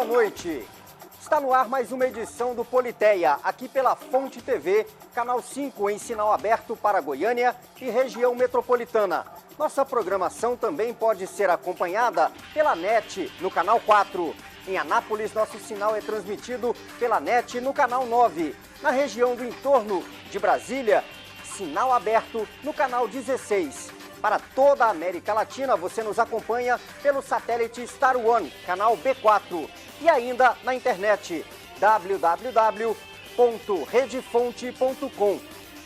noite. Está no ar mais uma edição do Politeia, aqui pela Fonte TV, canal 5 em sinal aberto para Goiânia e região metropolitana. Nossa programação também pode ser acompanhada pela NET no canal 4. Em Anápolis, nosso sinal é transmitido pela NET no canal 9. Na região do entorno de Brasília, sinal aberto no canal 16. Para toda a América Latina, você nos acompanha pelo satélite Star One, canal B4. E ainda na internet, www.redefonte.com.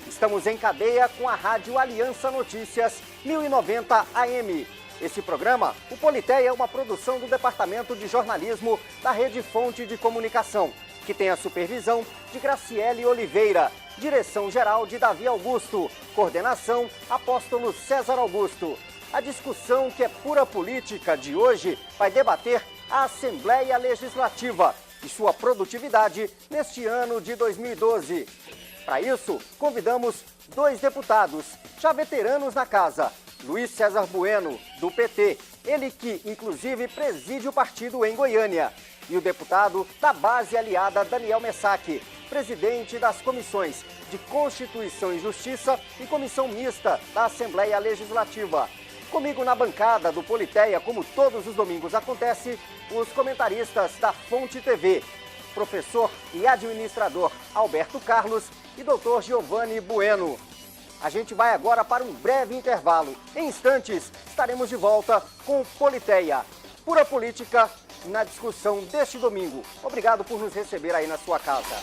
Estamos em cadeia com a Rádio Aliança Notícias 1090 AM. Esse programa, o Politeia, é uma produção do Departamento de Jornalismo da Rede Fonte de Comunicação, que tem a supervisão de Graciele Oliveira, direção-geral de Davi Augusto, coordenação Apóstolo César Augusto. A discussão, que é pura política, de hoje vai debater a Assembleia Legislativa e sua produtividade neste ano de 2012. Para isso, convidamos dois deputados, já veteranos na casa. Luiz César Bueno, do PT, ele que inclusive preside o partido em Goiânia. E o deputado da base aliada Daniel Messac, presidente das comissões de Constituição e Justiça e Comissão Mista da Assembleia Legislativa. Comigo na bancada do Politeia, como todos os domingos acontece, os comentaristas da Fonte TV, professor e administrador Alberto Carlos e doutor Giovanni Bueno. A gente vai agora para um breve intervalo. Em instantes, estaremos de volta com o Politeia. Pura política na discussão deste domingo. Obrigado por nos receber aí na sua casa.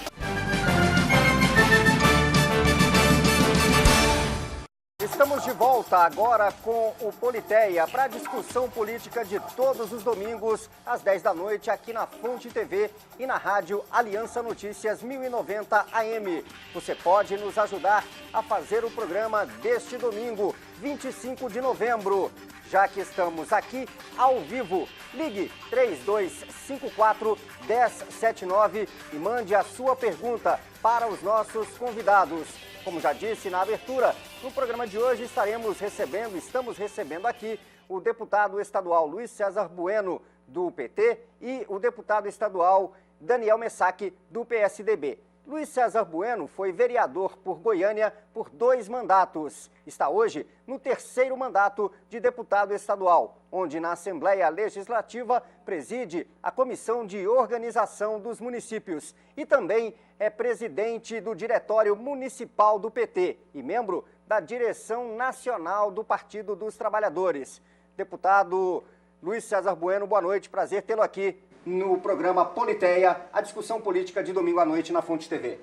Estamos de volta agora com o Politeia para a discussão política de todos os domingos, às 10 da noite, aqui na Fonte TV e na rádio Aliança Notícias 1090 AM. Você pode nos ajudar a fazer o programa deste domingo, 25 de novembro. Já que estamos aqui ao vivo, ligue 3254-1079 e mande a sua pergunta para os nossos convidados. Como já disse na abertura, no programa de hoje estamos recebendo aqui o deputado estadual Luiz César Bueno, do PT, e o deputado estadual Daniel Messac, do PSDB. Luiz César Bueno foi vereador por Goiânia por 2 mandatos. Está hoje no 3º mandato de deputado estadual, onde na Assembleia Legislativa preside a Comissão de Organização dos Municípios e também é presidente do Diretório Municipal do PT e membro da Direção Nacional do Partido dos Trabalhadores. Deputado Luiz César Bueno, boa noite, prazer tê-lo aqui no programa Politeia, a discussão política de domingo à noite na Fonte TV.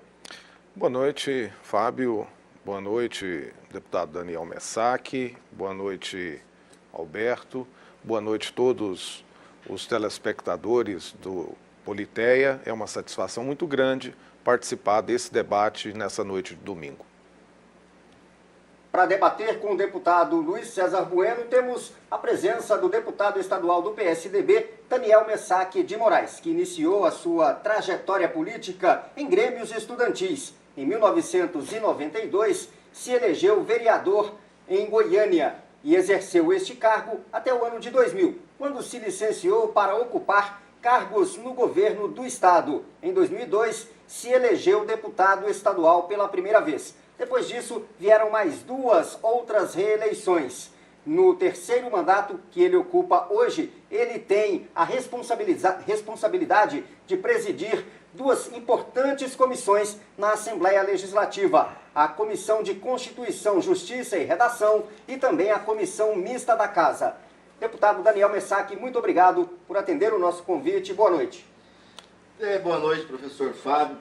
Boa noite, Fábio. Boa noite, deputado Daniel Messac. Boa noite, Alberto. Boa noite a todos os telespectadores do Politeia. É uma satisfação muito grande participar desse debate nessa noite de domingo. Para debater com o deputado Luiz César Bueno, temos a presença do deputado estadual do PSDB, Daniel Messac de Moraes, que iniciou a sua trajetória política em grêmios estudantis. Em 1992, se elegeu vereador em Goiânia e exerceu este cargo até o ano de 2000, quando se licenciou para ocupar cargos no governo do estado. Em 2002, se elegeu deputado estadual pela primeira vez. Depois disso, vieram mais 2 outras reeleições. No 3º mandato que ele ocupa hoje, ele tem a responsabilidade de presidir 2 importantes comissões na Assembleia Legislativa. A Comissão de Constituição, Justiça e Redação e também a Comissão Mista da Casa. Deputado Daniel Messac, muito obrigado por atender o nosso convite. Boa noite. Boa noite, professor Fábio.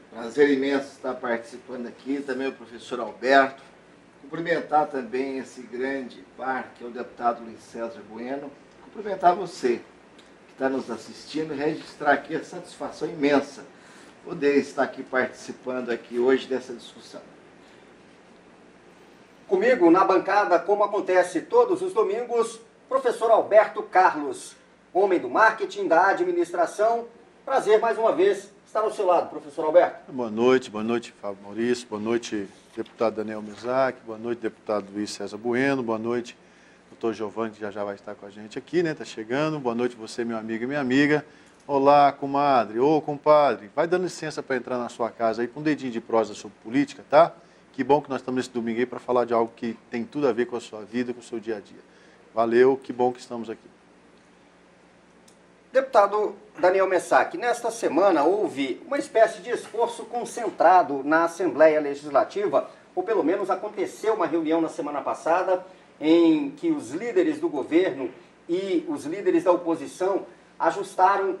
Prazer imenso estar participando aqui, também o professor Alberto. Cumprimentar também esse grande par, que é o deputado Luiz César Bueno. Cumprimentar você, que está nos assistindo, e registrar aqui a satisfação imensa poder estar aqui participando aqui hoje dessa discussão. Comigo na bancada, como acontece todos os domingos, professor Alberto Carlos, homem do marketing, da administração. Prazer mais uma vez estar ao seu lado, professor Alberto. Boa noite, Fábio Maurício, boa noite, deputado Daniel Messac, boa noite, deputado Luiz César Bueno, boa noite, doutor Giovanni, que já vai estar com a gente aqui, né, está chegando, boa noite você, meu amigo e minha amiga, Olá, comadre. Ô, compadre, vai dando licença para entrar na sua casa aí com um dedinho de prosa sobre política, tá? Que bom que nós estamos nesse domingo aí para falar de algo que tem tudo a ver com a sua vida, com o seu dia a dia. Valeu, que bom que estamos aqui. Deputado Daniel Messac, nesta semana houve uma espécie de esforço concentrado na Assembleia Legislativa, ou pelo menos aconteceu uma reunião na semana passada em que os líderes do governo e os líderes da oposição ajustaram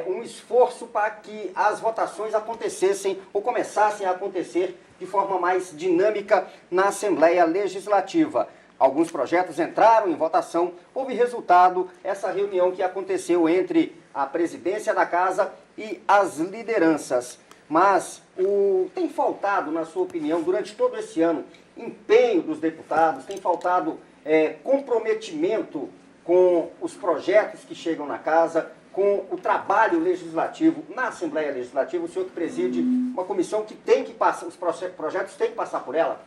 um esforço para que as votações acontecessem ou começassem a acontecer de forma mais dinâmica na Assembleia Legislativa. Alguns projetos entraram em votação, houve resultado essa reunião que aconteceu entre a presidência da casa e as lideranças. Mas tem faltado, na sua opinião, durante todo esse ano, empenho dos deputados, tem faltado comprometimento com os projetos que chegam na casa, com o trabalho legislativo na Assembleia Legislativa, o senhor que preside uma comissão que tem que passar, os projetos têm que passar por ela?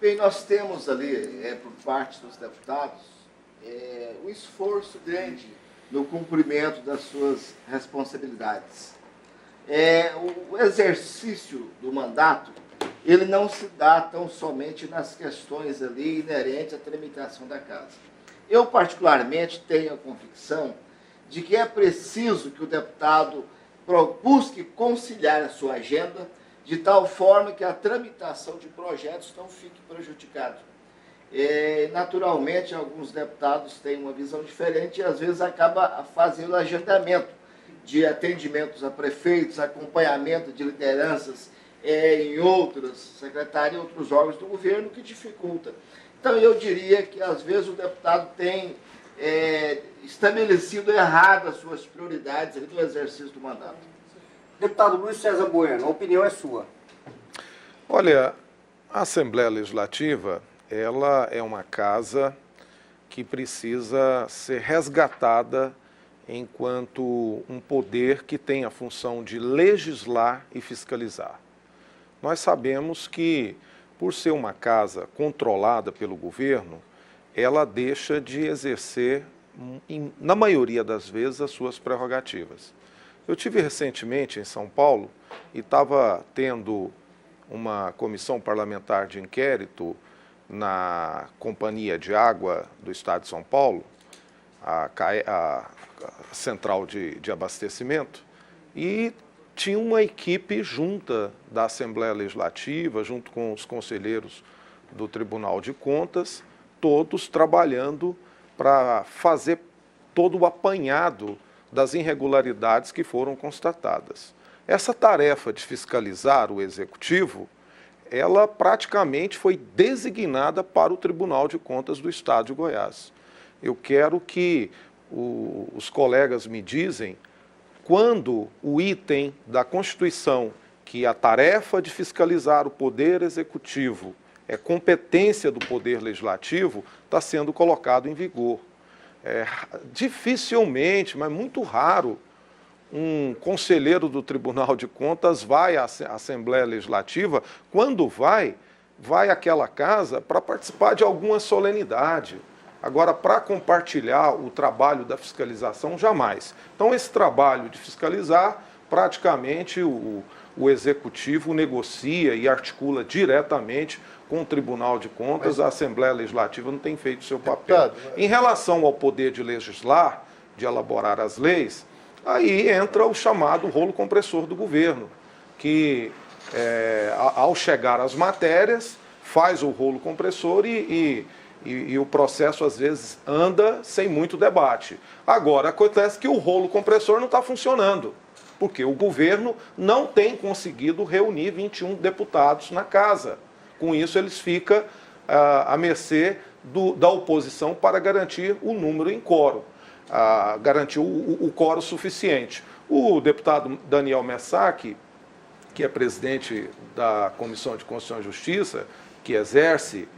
Bem, nós temos ali, por parte dos deputados, um esforço grande no cumprimento das suas responsabilidades. O exercício do mandato, ele não se dá tão somente nas questões ali inerentes à tramitação da casa. Eu, particularmente, tenho a convicção de que é preciso que o deputado busque conciliar a sua agenda de tal forma que a tramitação de projetos não fique prejudicada. Naturalmente, alguns deputados têm uma visão diferente e, às vezes, acaba fazendo agendamento de atendimentos a prefeitos, acompanhamento de lideranças em outras secretarias, outros órgãos do governo, que dificulta. Então, eu diria que, às vezes, o deputado tem estabelecido errado as suas prioridades ali no exercício do mandato. Deputado Luiz César Bueno, a opinião é sua. Olha, a Assembleia Legislativa, ela é uma casa que precisa ser resgatada enquanto um poder que tem a função de legislar e fiscalizar. Nós sabemos que, por ser uma casa controlada pelo governo, ela deixa de exercer, na maioria das vezes, as suas prerrogativas. Eu tive recentemente em São Paulo e estava tendo uma comissão parlamentar de inquérito na Companhia de Água do Estado de São Paulo, a central de abastecimento, e tinha uma equipe junta da Assembleia Legislativa, junto com os conselheiros do Tribunal de Contas, todos trabalhando para fazer todo o apanhado das irregularidades que foram constatadas. Essa tarefa de fiscalizar o Executivo, ela praticamente foi designada para o Tribunal de Contas do Estado de Goiás. Eu quero que os colegas me dizem quando o item da Constituição, que a tarefa de fiscalizar o Poder Executivo é competência do Poder Legislativo, está sendo colocado em vigor. Dificilmente, mas muito raro, um conselheiro do Tribunal de Contas vai à Assembleia Legislativa. Quando vai àquela casa para participar de alguma solenidade. Agora, para compartilhar o trabalho da fiscalização, jamais. Então, esse trabalho de fiscalizar, praticamente o Executivo negocia e articula diretamente com o Tribunal de Contas. A Assembleia Legislativa não tem feito o seu papel. Em relação ao poder de legislar, de elaborar as leis, aí entra o chamado rolo compressor do governo, que ao chegar às matérias, faz o rolo compressor e o processo, às vezes, anda sem muito debate. Agora, acontece que o rolo compressor não está funcionando, porque o governo não tem conseguido reunir 21 deputados na casa. Com isso, eles ficam à mercê da oposição para garantir o número em quórum, garantir o quórum suficiente. O deputado Daniel Messac, que é presidente da Comissão de Constituição e Justiça, que exerce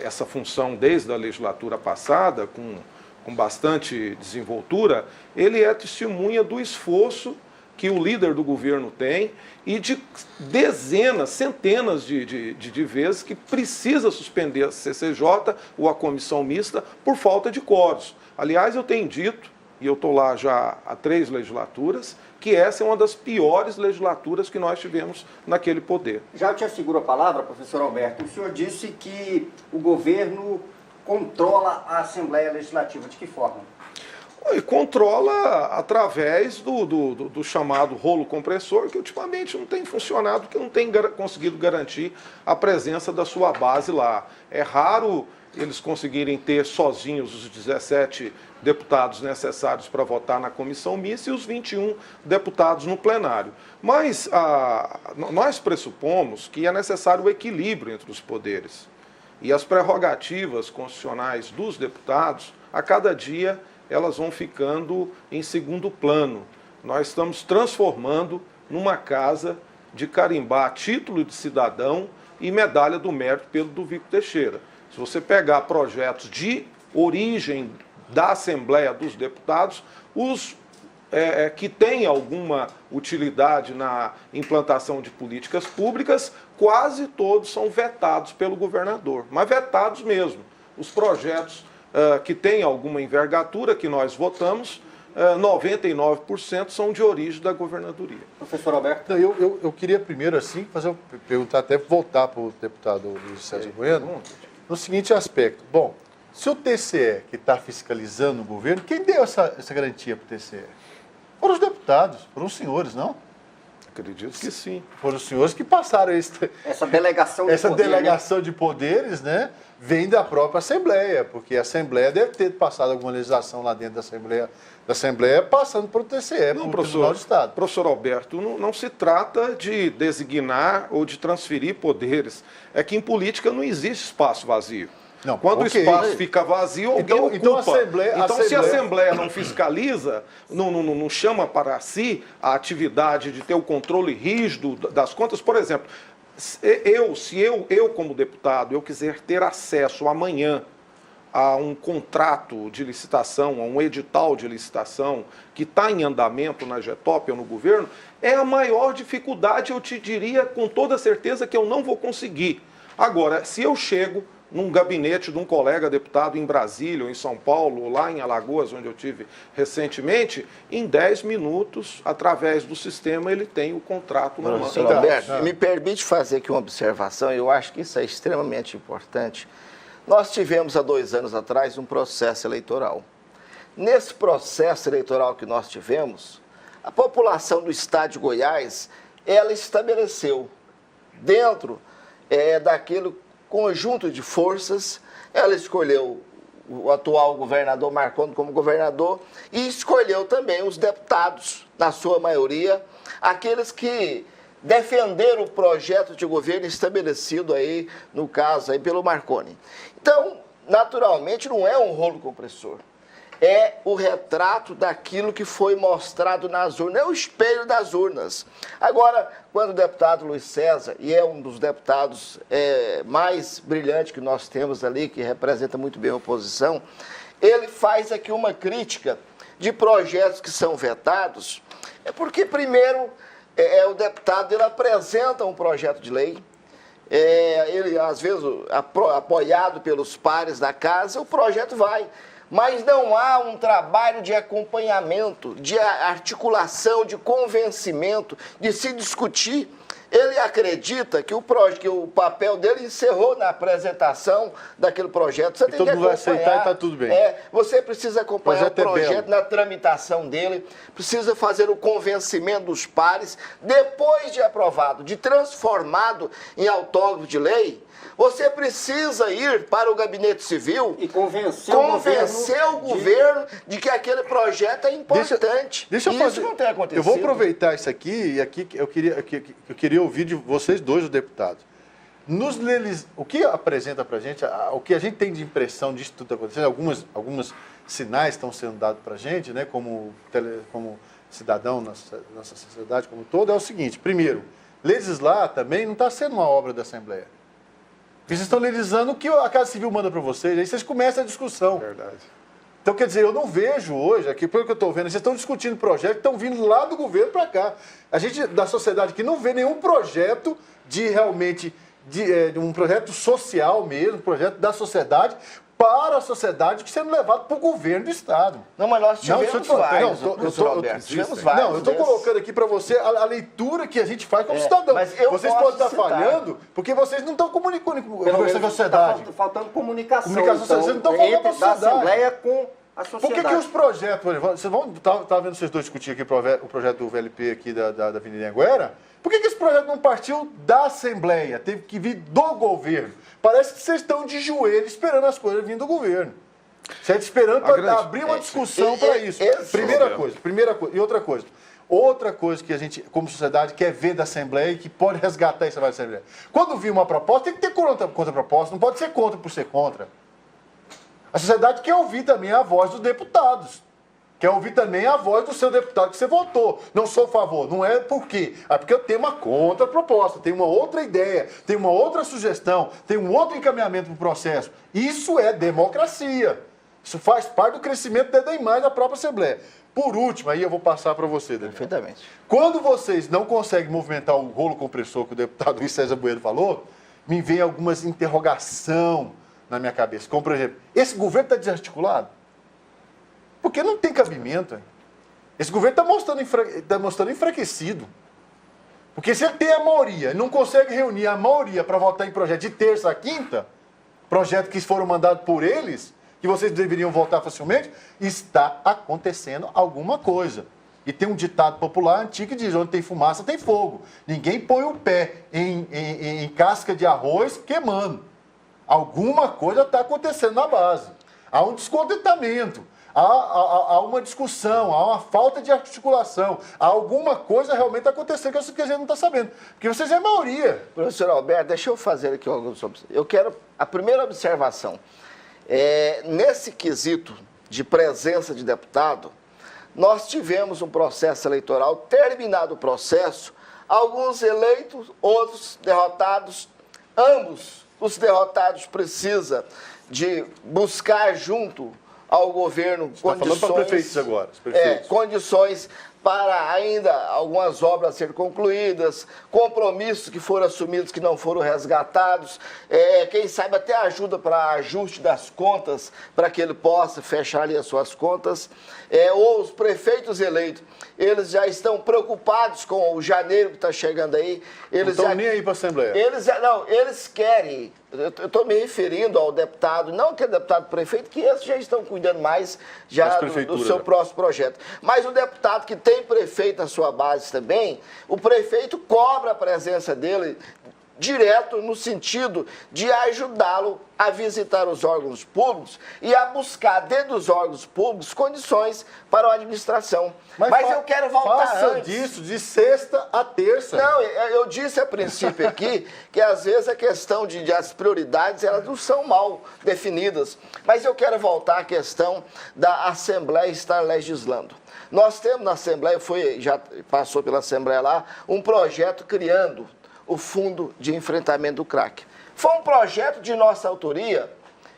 essa função desde a legislatura passada, com bastante desenvoltura, ele é testemunha do esforço que o líder do governo tem e de dezenas, centenas de vezes que precisa suspender a CCJ ou a comissão mista por falta de quórum. Aliás, eu tenho dito e eu estou lá já há 3 legislaturas, que essa é uma das piores legislaturas que nós tivemos naquele poder. Já eu te asseguro a palavra, professor Alberto. O senhor disse que o governo controla a Assembleia Legislativa. De que forma? E controla através do chamado rolo compressor, que ultimamente não tem funcionado, que não tem conseguido garantir a presença da sua base lá. É raro eles conseguirem ter sozinhos os 17 deputados necessários para votar na comissão mista e os 21 deputados no plenário. Mas nós pressupomos que é necessário o equilíbrio entre os poderes. E as prerrogativas constitucionais dos deputados, a cada dia, elas vão ficando em segundo plano. Nós estamos transformando numa casa de carimbar título de cidadão e medalha do mérito pelo Duvico Teixeira. Se você pegar projetos de origem da Assembleia dos Deputados, os que têm alguma utilidade na implantação de políticas públicas, quase todos são vetados pelo governador, mas vetados mesmo. Os projetos que têm alguma envergadura, que nós votamos, 99% são de origem da governadoria. Professor Alberto? Não, eu queria primeiro, assim, perguntar, até voltar para o deputado Luiz César Bueno, no seguinte aspecto. Bom, se o TCE, que está fiscalizando o governo, quem deu essa garantia para o TCE? Foram os deputados, foram os senhores, não? Acredito que sim. Foram os senhores que passaram essa delegação de essa poder, delegação de poderes, né? Vem da própria Assembleia, porque a Assembleia deve ter passado alguma legislação lá dentro da Assembleia passando para o TCE, para o Tribunal de Estado. Professor Alberto, não se trata de designar ou de transferir poderes. É que em política não existe espaço vazio. Não, quando o espaço fica vazio, alguém ocupa. Então, se a Assembleia não fiscaliza, não chama para si a atividade de ter o controle rígido das contas, por exemplo, se eu como deputado, eu quiser ter acesso amanhã a um contrato de licitação, a um edital de licitação que está em andamento na GETOP ou no governo, é a maior dificuldade, eu te diria com toda certeza que eu não vou conseguir. Agora, se eu chego num gabinete de um colega deputado em Brasília, ou em São Paulo, ou lá em Alagoas, onde eu tive recentemente, em 10 minutos, através do sistema, ele tem o contrato na mão. Senhor Alberto, me permite fazer aqui uma observação, eu acho que isso é extremamente importante. Nós tivemos, há 2 anos atrás, um processo eleitoral. Nesse processo eleitoral que nós tivemos, a população do estado de Goiás, ela estabeleceu, dentro daquele conjunto de forças, ela escolheu o atual governador Marconi como governador e escolheu também os deputados, na sua maioria, aqueles que defenderam o projeto de governo estabelecido aí, no caso aí, pelo Marconi. Então, naturalmente, não é um rolo compressor. É o retrato daquilo que foi mostrado nas urnas, é o espelho das urnas. Agora, quando o deputado Luiz César, e é um dos deputados mais brilhantes que nós temos ali, que representa muito bem a oposição, ele faz aqui uma crítica de projetos que são vetados, porque primeiro o deputado ele apresenta um projeto de lei, ele às vezes apoiado pelos pares da casa, o projeto vai. Mas não há um trabalho de acompanhamento, de articulação, de convencimento, de se discutir. Ele acredita que o papel dele encerrou na apresentação daquele projeto. Você tem que acompanhar. Todo mundo vai aceitar e está tudo bem. Você precisa acompanhar o projeto na tramitação dele, precisa fazer o convencimento dos pares. Depois de aprovado, de transformado em autógrafo de lei, você precisa ir para o gabinete civil e convencer o governo de que aquele projeto é importante. Deixa eu fazer. Isso não tem acontecido. Eu vou aproveitar isso aqui e aqui eu queria ouvir de vocês dois, os deputados. O que apresenta para a gente, o que a gente tem de impressão disso tudo acontecendo, alguns sinais estão sendo dados para a gente, né, como cidadão nossa sociedade como um todo, é o seguinte: primeiro, legislar também não está sendo uma obra da Assembleia. Vocês estão legislando o que a Casa Civil manda para vocês, aí vocês começam a discussão. Verdade. Então, quer dizer, eu não vejo hoje, aqui pelo que eu estou vendo, vocês estão discutindo projetos que estão vindo lá do governo para cá. A gente, da sociedade aqui, não vê nenhum projeto de realmente de um projeto social mesmo, um projeto da sociedade, para a sociedade, sendo levado para o governo do Estado. Não, mas nós tivemos vários, professor Alberto. Tivemos vários. Não, eu estou colocando aqui para você a leitura que a gente faz como cidadão. Mas eu vocês podem estar falhando porque vocês não estão comunicando com a sociedade. Está faltando comunicação. Vocês não estão falando com a da sociedade. Assembleia com a sociedade. Por que os projetos, por exemplo, vocês vão estar vendo vocês dois discutir aqui o projeto do VLP aqui da Avenida Anhanguera? Por que esse projeto não partiu da Assembleia? Teve que vir do governo. Parece que vocês estão de joelho esperando as coisas virem do governo. Vocês esperando para abrir uma discussão para isso. Primeira coisa. E outra coisa. Outra coisa que a gente, como sociedade, quer ver da Assembleia e que pode resgatar essa vaga da Assembleia. Quando vir uma proposta, tem que ter contra-proposta. Não pode ser contra por ser contra. A sociedade quer ouvir também a voz dos deputados. Quer ouvir também a voz do seu deputado que você votou. Não sou a favor. Não é por quê? É porque eu tenho uma contra-proposta, tenho uma outra ideia, tenho uma outra sugestão, tenho um outro encaminhamento para o processo. Isso é democracia. Isso faz parte do crescimento da imagem da própria Assembleia. Por último, aí eu vou passar para você, Daniel. Perfeitamente. Quando vocês não conseguem movimentar o rolo compressor que o deputado Luiz César Bueno falou, me vem algumas interrogações na minha cabeça. Como, por exemplo, esse governo está desarticulado? Porque não tem cabimento. Hein? Esse governo está mostrando enfraquecido. Porque se ele tem a maioria e não consegue reunir a maioria para votar em projeto de terça a quinta, projetos que foram mandados por eles, que vocês deveriam votar facilmente, está acontecendo alguma coisa. E tem um ditado popular antigo que diz, onde tem fumaça tem fogo. Ninguém põe o pé em casca de arroz queimando. Alguma coisa está acontecendo na base. Há um descontentamento. Há uma discussão, há uma falta de articulação, há alguma coisa realmente acontecendo que a gente não está sabendo. Porque vocês é a maioria. Professor Alberto, deixa eu fazer aqui alguns... Eu quero... A primeira observação. Nesse quesito de presença de deputado, nós tivemos um processo eleitoral, terminado o processo, alguns eleitos, outros derrotados, ambos os derrotados precisam de buscar junto ao governo condições, falando para prefeitos agora, prefeitos. Condições para ainda algumas obras serem concluídas, compromissos que foram assumidos que não foram resgatados, quem sabe até ajuda para ajuste das contas, para que ele possa fechar ali as suas contas, ou os prefeitos eleitos, eles já estão preocupados com o janeiro que está chegando aí. Eles não estão nem aí para a Assembleia. Eles querem, eu estou me referindo ao deputado, não que é deputado prefeito, que esses já estão cuidando mais já do seu próximo projeto. Mas o deputado que tem prefeito na sua base também, o prefeito cobra a presença dele direto no sentido de ajudá-lo a visitar os órgãos públicos e a buscar dentro dos órgãos públicos condições para a administração. Mas eu quero voltar faça disso de sexta a terça. Não, eu disse a princípio aqui que às vezes a questão de as prioridades elas não são mal definidas. Mas eu quero voltar à questão da Assembleia estar legislando. Nós temos na Assembleia, já passou pela Assembleia lá, um projeto criando o Fundo de Enfrentamento do Crack. Foi um projeto de nossa autoria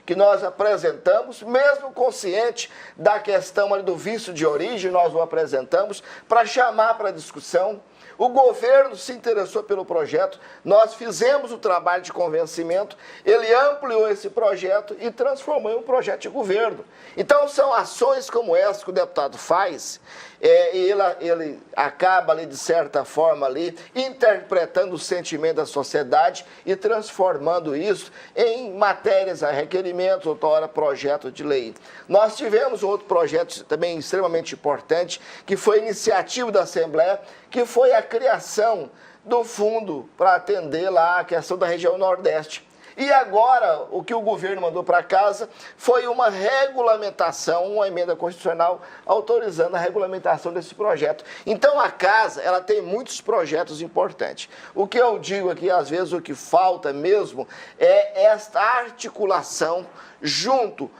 que nós apresentamos, mesmo consciente da questão ali do vício de origem, nós o apresentamos para chamar para discussão. O governo se interessou pelo projeto, nós fizemos o trabalho de convencimento, ele ampliou esse projeto e transformou em um projeto de governo. Então, são ações como essa que o deputado faz, e ele acaba ali, de certa forma, ali, interpretando o sentimento da sociedade e transformando isso em matérias, requerimentos, outra hora projeto de lei. Nós tivemos outro projeto também extremamente importante, que foi iniciativa da Assembleia, que foi a criação do fundo para atender lá a questão da região Nordeste. E agora, o que o governo mandou para casa foi uma regulamentação, uma emenda constitucional autorizando a regulamentação desse projeto. Então, a casa, ela tem muitos projetos importantes. O que eu digo aqui, às vezes, o que falta mesmo é esta articulação junto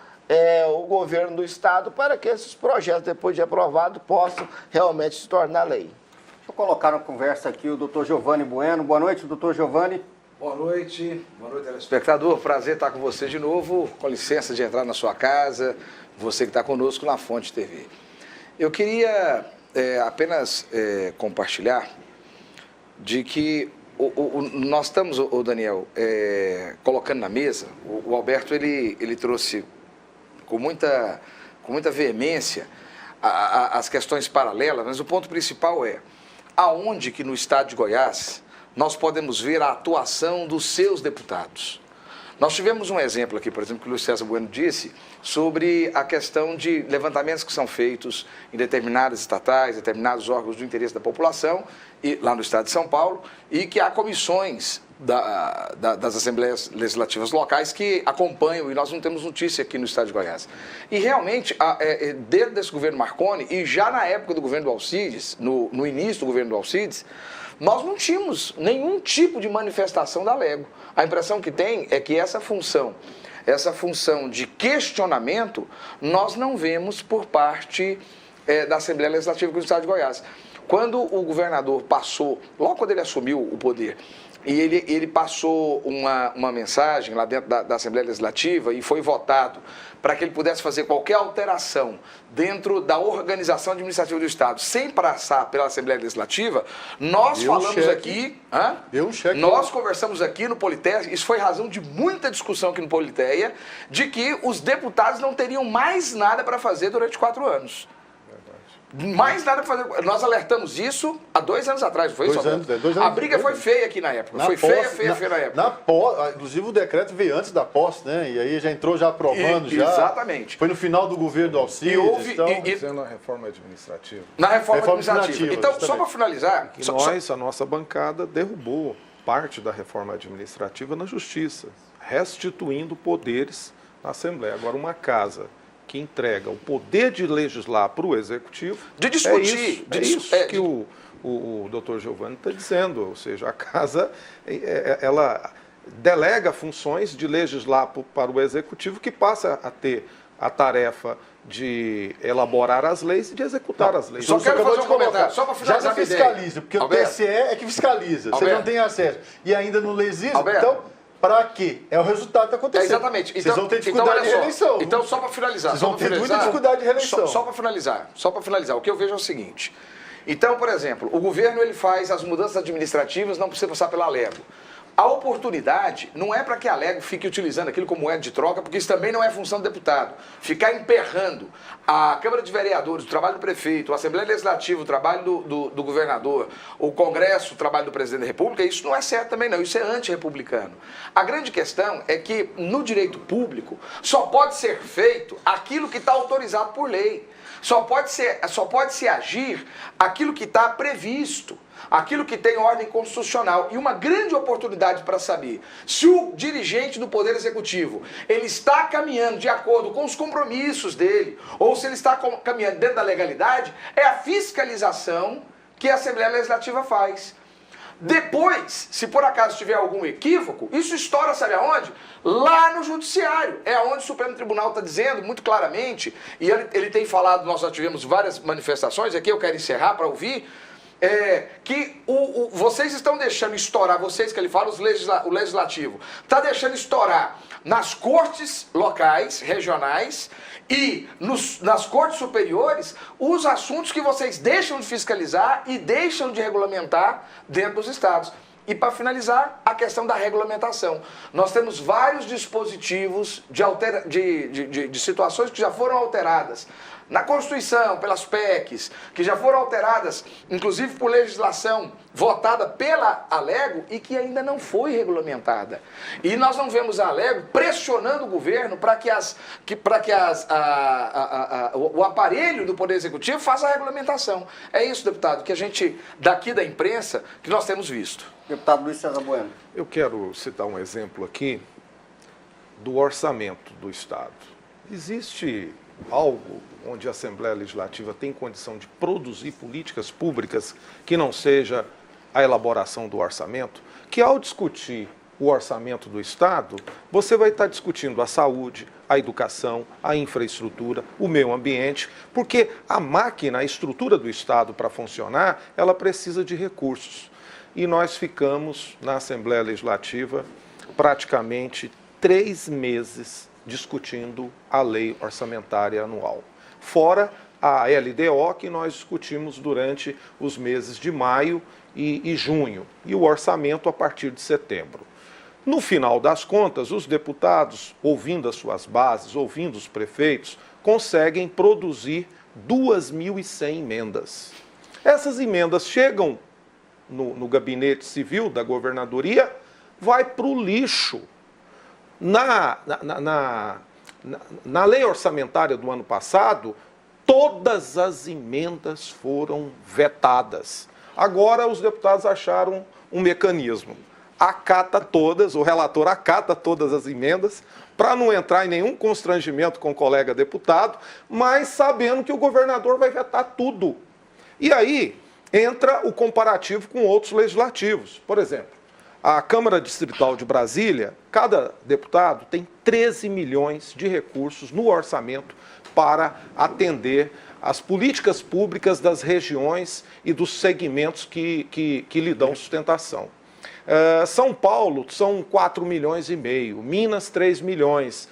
o governo do Estado para que esses projetos, depois de aprovado, possam realmente se tornar lei. Deixa eu colocar na conversa aqui o doutor Giovanni Bueno. Boa noite, doutor Giovanni. Boa noite, telespectador. Prazer estar com você de novo. Com licença de entrar na sua casa, você que está conosco na Fonte TV. Eu queria apenas compartilhar de que nós estamos, Daniel, colocando na mesa, o Alberto ele trouxe com muita veemência as questões paralelas, mas o ponto principal é aonde que no estado de Goiás nós podemos ver a atuação dos seus deputados. Nós tivemos um exemplo aqui, por exemplo, que o Luiz César Bueno disse, sobre a questão de levantamentos que são feitos em determinadas estatais, determinados órgãos do interesse da população, e, lá no estado de São Paulo, e que há comissões das Assembleias Legislativas locais que acompanham, e nós não temos notícia aqui no estado de Goiás. E realmente, desde esse governo Marconi, e já na época do governo do Alcides, no início do governo do Alcides, nós não tínhamos nenhum tipo de manifestação da Alego. A impressão que tem é que essa função de questionamento, nós não vemos por parte da Assembleia Legislativa do Estado de Goiás. Quando o governador passou, logo quando ele assumiu o poder, e ele passou uma mensagem lá dentro da Assembleia Legislativa e foi votado para que ele pudesse fazer qualquer alteração dentro da organização administrativa do Estado, sem passar pela Assembleia Legislativa, nós falamos aqui, nós conversamos aqui no Politeia, isso foi razão de muita discussão aqui no Politeia, de que os deputados não teriam mais nada para fazer durante 4 anos. Mais nada para fazer. Nós alertamos isso há 2 anos atrás, não foi isso? 2 anos. A briga foi feia aqui na época. Foi feia na época. Inclusive o decreto veio antes da posse, né? E aí já entrou aprovando. Exatamente. Foi no final do governo do Alcides. E houve. Dizendo a reforma administrativa. Na reforma administrativa. Então, só para finalizar. A nossa bancada derrubou parte da reforma administrativa na Justiça, restituindo poderes à Assembleia. Agora, uma casa que entrega o poder de legislar para o Executivo, de discutir. É isso que o doutor Giovanni está dizendo, ou seja, a Casa, ela delega funções de legislar para o Executivo, que passa a ter a tarefa de elaborar as leis e de executar as leis. Só quero fazer um comentário, só para finalizar. Já fiscaliza, porque Alberto, o TSE é que fiscaliza, Alberto, você não tem acesso. E ainda não legisla, Alberto, então... Para quê? É o resultado que está acontecendo. Exatamente. Vocês vão ter dificuldade de reeleição. Então, só para finalizar. Vocês vão ter muita dificuldade de reeleição. Só para finalizar. O que eu vejo é o seguinte. Então, por exemplo, o governo ele faz as mudanças administrativas, não precisa passar pela Alego. A oportunidade não é para que a Alego fique utilizando aquilo como moeda de troca, porque isso também não é função do deputado. Ficar emperrando a Câmara de Vereadores, o trabalho do prefeito, a Assembleia Legislativa, o trabalho do governador, o Congresso, o trabalho do presidente da República, isso não é certo também não, isso é antirrepublicano. A grande questão é que no direito público só pode ser feito aquilo que está autorizado por lei. Só pode se agir aquilo que está previsto, aquilo que tem ordem constitucional. E uma grande oportunidade para saber se o dirigente do Poder Executivo ele está caminhando de acordo com os compromissos dele, ou se ele está caminhando dentro da legalidade, é a fiscalização que a Assembleia Legislativa faz. Depois, se por acaso tiver algum equívoco, isso estoura, sabe aonde? Lá no Judiciário. É onde o Supremo Tribunal está dizendo muito claramente, e ele tem falado, nós já tivemos várias manifestações, aqui eu quero encerrar para ouvir, que vocês estão deixando estourar, vocês que ele fala, o Legislativo, está deixando estourar nas cortes locais, regionais, e nas cortes superiores, os assuntos que vocês deixam de fiscalizar e deixam de regulamentar dentro dos estados. E para finalizar, a questão da regulamentação. Nós temos vários dispositivos de situações que já foram alteradas na Constituição, pelas PECs, que já foram alteradas, inclusive por legislação votada pela Alego e que ainda não foi regulamentada. E nós não vemos a Alego pressionando o governo para que o aparelho do Poder Executivo faça a regulamentação. É isso, deputado, que a gente, daqui da imprensa, que nós temos visto. Deputado Luiz César Bueno. Eu quero citar um exemplo aqui do orçamento do Estado. Existe algo onde a Assembleia Legislativa tem condição de produzir políticas públicas que não seja a elaboração do orçamento, que ao discutir o orçamento do Estado, você vai estar discutindo a saúde, a educação, a infraestrutura, o meio ambiente, porque a máquina, a estrutura do Estado para funcionar, ela precisa de recursos. E nós ficamos na Assembleia Legislativa praticamente 3 meses discutindo a lei orçamentária anual. Fora a LDO, que nós discutimos durante os meses de maio e junho, e o orçamento a partir de setembro. No final das contas, os deputados, ouvindo as suas bases, ouvindo os prefeitos, conseguem produzir 2.100 emendas. Essas emendas chegam no gabinete civil da governadoria, vai para o lixo. Na lei orçamentária do ano passado, todas as emendas foram vetadas. Agora os deputados acharam um mecanismo. Acata todas, o relator acata todas as emendas, para não entrar em nenhum constrangimento com o colega deputado, mas sabendo que o governador vai vetar tudo. E aí entra o comparativo com outros legislativos. Por exemplo, a Câmara Distrital de Brasília, cada deputado tem 13 milhões de recursos no orçamento para atender as políticas públicas das regiões e dos segmentos que lhe dão sustentação. São Paulo são 4 milhões e meio, Minas 3 milhões,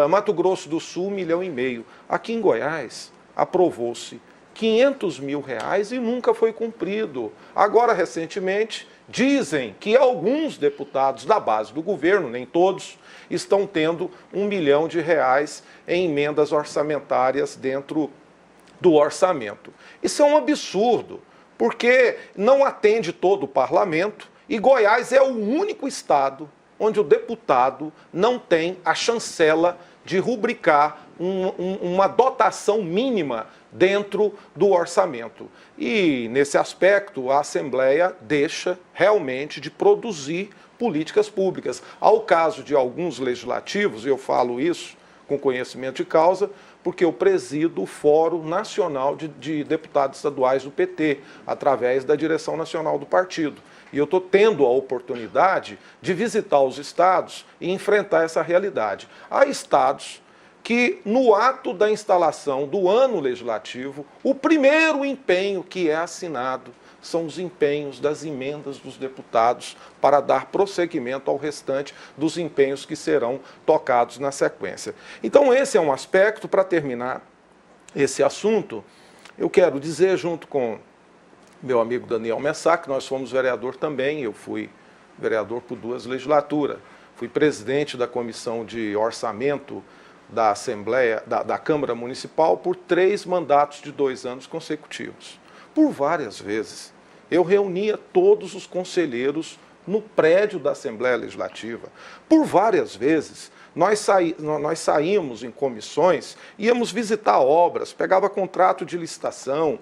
Mato Grosso do Sul 1,5 milhão. Aqui em Goiás aprovou-se 500 mil reais e nunca foi cumprido. Agora, recentemente, dizem que alguns deputados da base do governo, nem todos, estão tendo 1 milhão de reais em emendas orçamentárias dentro do orçamento. Isso é um absurdo, porque não atende todo o parlamento e Goiás é o único estado onde o deputado não tem a chancela de rubricar uma dotação mínima dentro do orçamento. E, nesse aspecto, a Assembleia deixa realmente de produzir políticas públicas. Ao caso de alguns legislativos, e eu falo isso com conhecimento de causa, porque eu presido o Fórum Nacional de Deputados Estaduais do PT, através da direção nacional do partido. E eu estou tendo a oportunidade de visitar os estados e enfrentar essa realidade. Há estados que, no ato da instalação do ano legislativo, o primeiro empenho que é assinado são os empenhos das emendas dos deputados para dar prosseguimento ao restante dos empenhos que serão tocados na sequência. Então, esse é um aspecto. Para terminar esse assunto, eu quero dizer, junto com meu amigo Daniel Messac, nós fomos vereador também, eu fui vereador por 2 legislaturas, fui presidente da Comissão de Orçamento da Assembleia, da Câmara Municipal por 3 mandatos de 2 anos consecutivos. Por várias vezes, eu reunia todos os conselheiros no prédio da Assembleia Legislativa. Por várias vezes, nós saímos em comissões, íamos visitar obras, pegava contrato de licitação,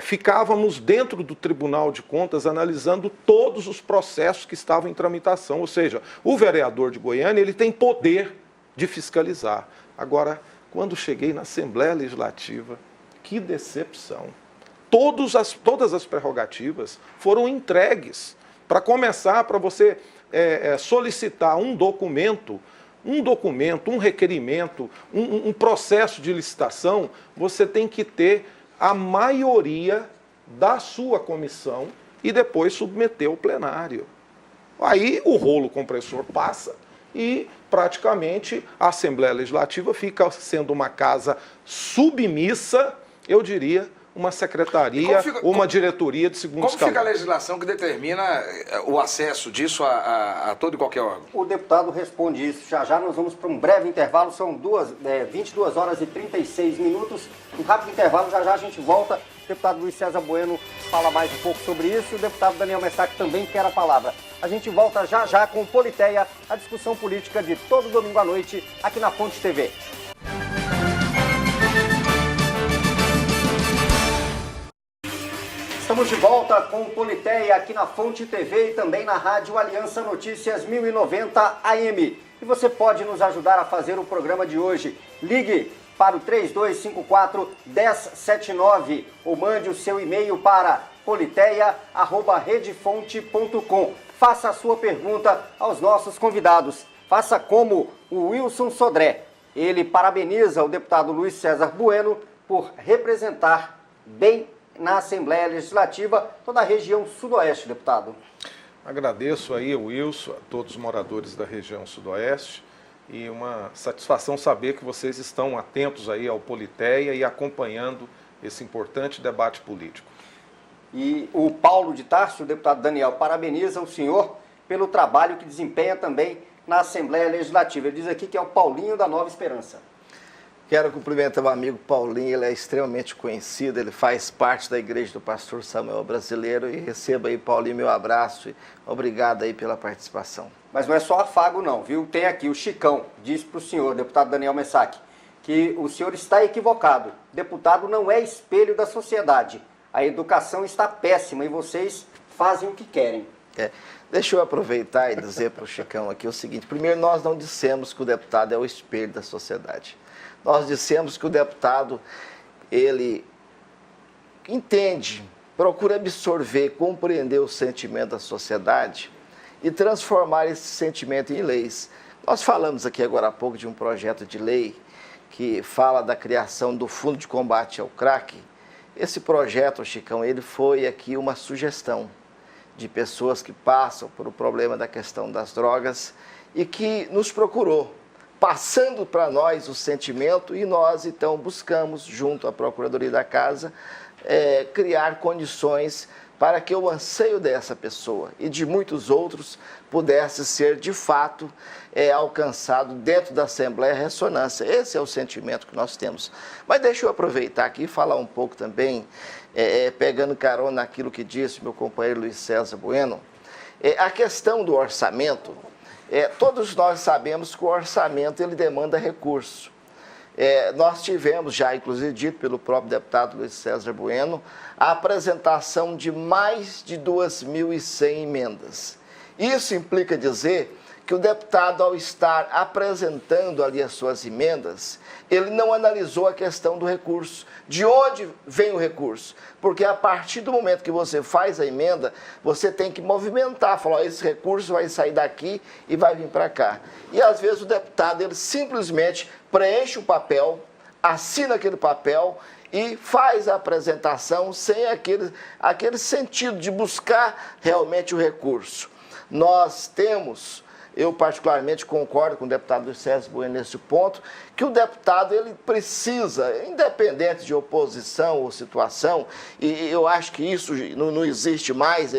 ficávamos dentro do Tribunal de Contas analisando todos os processos que estavam em tramitação. Ou seja, o vereador de Goiânia ele tem poder de fiscalizar. Agora, quando cheguei na Assembleia Legislativa, que decepção. Todas as prerrogativas foram entregues. Para começar, para você solicitar um documento, um requerimento, um processo de licitação, você tem que ter a maioria da sua comissão e depois submeter ao plenário. Aí o rolo compressor passa e praticamente a Assembleia Legislativa fica sendo uma casa submissa, eu diria, uma secretaria ou uma diretoria de segundo escalão. Como fica a legislação que determina o acesso disso a todo e qualquer órgão? O deputado responde isso. Já nós vamos para um breve intervalo, são 22 horas e 36 minutos. Um rápido intervalo, já a gente volta. O deputado Luiz César Bueno fala mais um pouco sobre isso e o deputado Daniel Messac também quer a palavra. A gente volta já com o Politeia, a discussão política de todo domingo à noite aqui na Fonte TV. Estamos de volta com o Politeia aqui na Fonte TV e também na Rádio Aliança Notícias 1090 AM. E você pode nos ajudar a fazer o programa de hoje. Ligue para o 3254-1079 ou mande o seu e-mail para politeia@redefonte.com. Faça a sua pergunta aos nossos convidados. Faça como o Wilson Sodré. Ele parabeniza o deputado Luiz César Bueno por representar bem na Assembleia Legislativa toda a região sudoeste, deputado. Agradeço aí ao Wilson, a todos os moradores da região sudoeste, e uma satisfação saber que vocês estão atentos aí ao Politeia e acompanhando esse importante debate político. E o Paulo de Tarso, o deputado Daniel, parabeniza o senhor pelo trabalho que desempenha também na Assembleia Legislativa. Ele diz aqui que é o Paulinho da Nova Esperança. Quero cumprimentar o amigo Paulinho, ele é extremamente conhecido, ele faz parte da Igreja do Pastor Samuel Brasileiro, e receba aí, Paulinho, meu abraço e obrigado aí pela participação. Mas não é só afago não, viu? Tem aqui o Chicão, diz para o senhor, deputado Daniel Messac, que o senhor está equivocado. Deputado não é espelho da sociedade. A educação está péssima e vocês fazem o que querem. Deixa eu aproveitar e dizer para o Chicão aqui o seguinte. Primeiro, nós não dissemos que o deputado é o espelho da sociedade. Nós dissemos que o deputado, ele entende, procura absorver, compreender o sentimento da sociedade e transformar esse sentimento em leis. Nós falamos aqui agora há pouco de um projeto de lei que fala da criação do Fundo de Combate ao Crack. Esse projeto, Chicão, ele foi aqui uma sugestão de pessoas que passam por o problema da questão das drogas e que nos procurou, passando para nós o sentimento, e nós então buscamos, junto à Procuradoria da Casa, criar condições para que o anseio dessa pessoa e de muitos outros pudesse ser, de fato, alcançado dentro da Assembleia Ressonância. Esse é o sentimento que nós temos. Mas deixa eu aproveitar aqui e falar um pouco também, pegando carona naquilo que disse meu companheiro Luiz César Bueno, a questão do orçamento. Todos nós sabemos que o orçamento ele demanda recurso. Nós tivemos já, inclusive dito pelo próprio deputado Luiz César Bueno, a apresentação de mais de 2.100 emendas. Isso implica dizer que o deputado, ao estar apresentando ali as suas emendas, ele não analisou a questão do recurso. De onde vem o recurso? Porque a partir do momento que você faz a emenda, você tem que movimentar, falar, esse recurso vai sair daqui e vai vir para cá. E às vezes o deputado, ele simplesmente preenche o papel, assina aquele papel e faz a apresentação sem aquele sentido de buscar realmente o recurso. Nós temos... Eu particularmente concordo com o deputado Luiz César Bueno nesse ponto, que o deputado ele precisa, independente de oposição ou situação, e eu acho que isso não existe mais,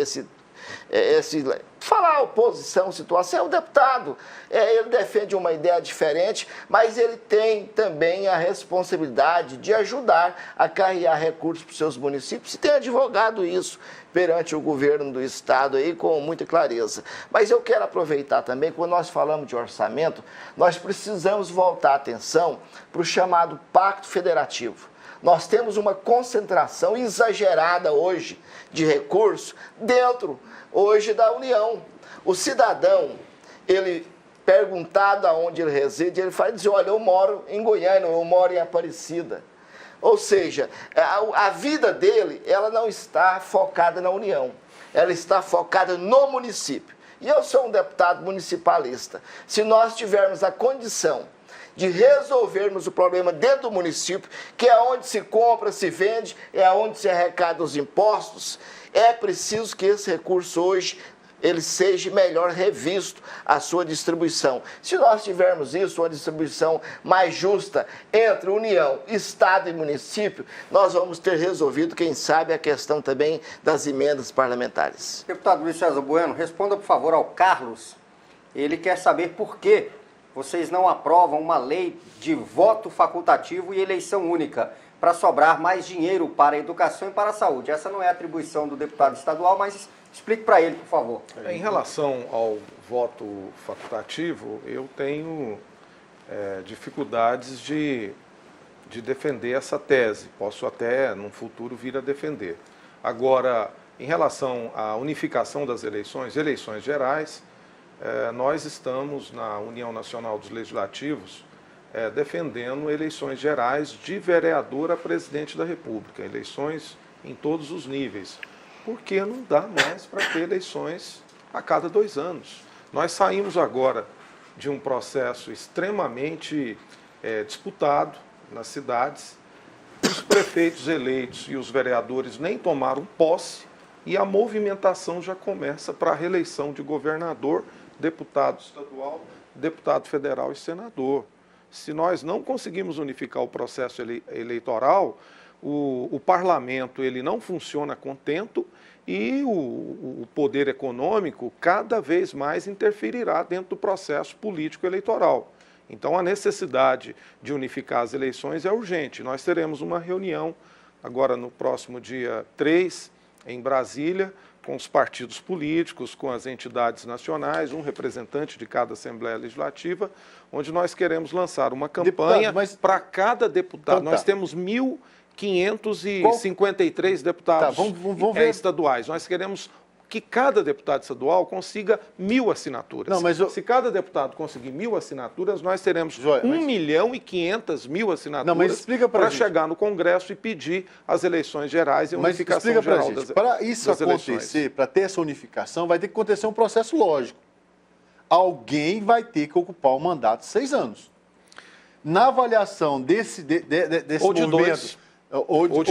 falar oposição, situação, é o deputado, ele defende uma ideia diferente, mas ele tem também a responsabilidade de ajudar a carregar recursos para os seus municípios, e tem advogado isso perante o governo do estado aí com muita clareza. Mas eu quero aproveitar também, quando nós falamos de orçamento, nós precisamos voltar a atenção para o chamado Pacto Federativo. Nós temos uma concentração exagerada hoje de recursos dentro, hoje, da União. O cidadão, ele perguntado aonde ele reside, ele vai dizer, olha, eu moro em Goiânia, eu moro em Aparecida. Ou seja, a vida dele, ela não está focada na União, ela está focada no município. E eu sou um deputado municipalista. Se nós tivermos a condição de resolvermos o problema dentro do município, que é onde se compra, se vende, é onde se arrecada os impostos, é preciso que esse recurso hoje ele seja melhor revisto a sua distribuição. Se nós tivermos isso, uma distribuição mais justa entre União, Estado e município, nós vamos ter resolvido, quem sabe, a questão também das emendas parlamentares. Deputado Luiz César Bueno, responda, por favor, ao Carlos. Ele quer saber por que vocês não aprovam uma lei de voto facultativo e eleição única, para sobrar mais dinheiro para a educação e para a saúde. Essa não é a atribuição do deputado estadual, mas explique para ele, por favor. Em relação ao voto facultativo, eu tenho dificuldades de defender essa tese. Posso até, num futuro, vir a defender. Agora, em relação à unificação das eleições gerais, nós estamos na União Nacional dos Legislativos defendendo eleições gerais de vereador a presidente da República, eleições em todos os níveis, porque não dá mais para ter eleições a cada 2 anos. Nós saímos agora de um processo extremamente disputado nas cidades, os prefeitos eleitos e os vereadores nem tomaram posse e a movimentação já começa para a reeleição de governador, deputado estadual, deputado federal e senador. Se nós não conseguimos unificar o processo eleitoral, o parlamento ele não funciona contento e o poder econômico cada vez mais interferirá dentro do processo político eleitoral. Então, a necessidade de unificar as eleições é urgente. Nós teremos uma reunião agora no próximo dia 3, em Brasília, com os partidos políticos, com as entidades nacionais, um representante de cada Assembleia Legislativa, onde nós queremos lançar uma campanha para cada deputado. Então, nós temos 1.553 deputados estaduais. Nós queremos que cada deputado estadual consiga 1.000 assinaturas. Não, mas Se cada deputado conseguir 1.000 assinaturas, nós teremos 1.500.000 assinaturas para chegar no Congresso e pedir as eleições gerais e a unificação geral das eleições. Para isso acontecer, para ter essa unificação, vai ter que acontecer um processo lógico. Alguém vai ter que ocupar o mandato de 6 anos. Na avaliação desse movimento... Ou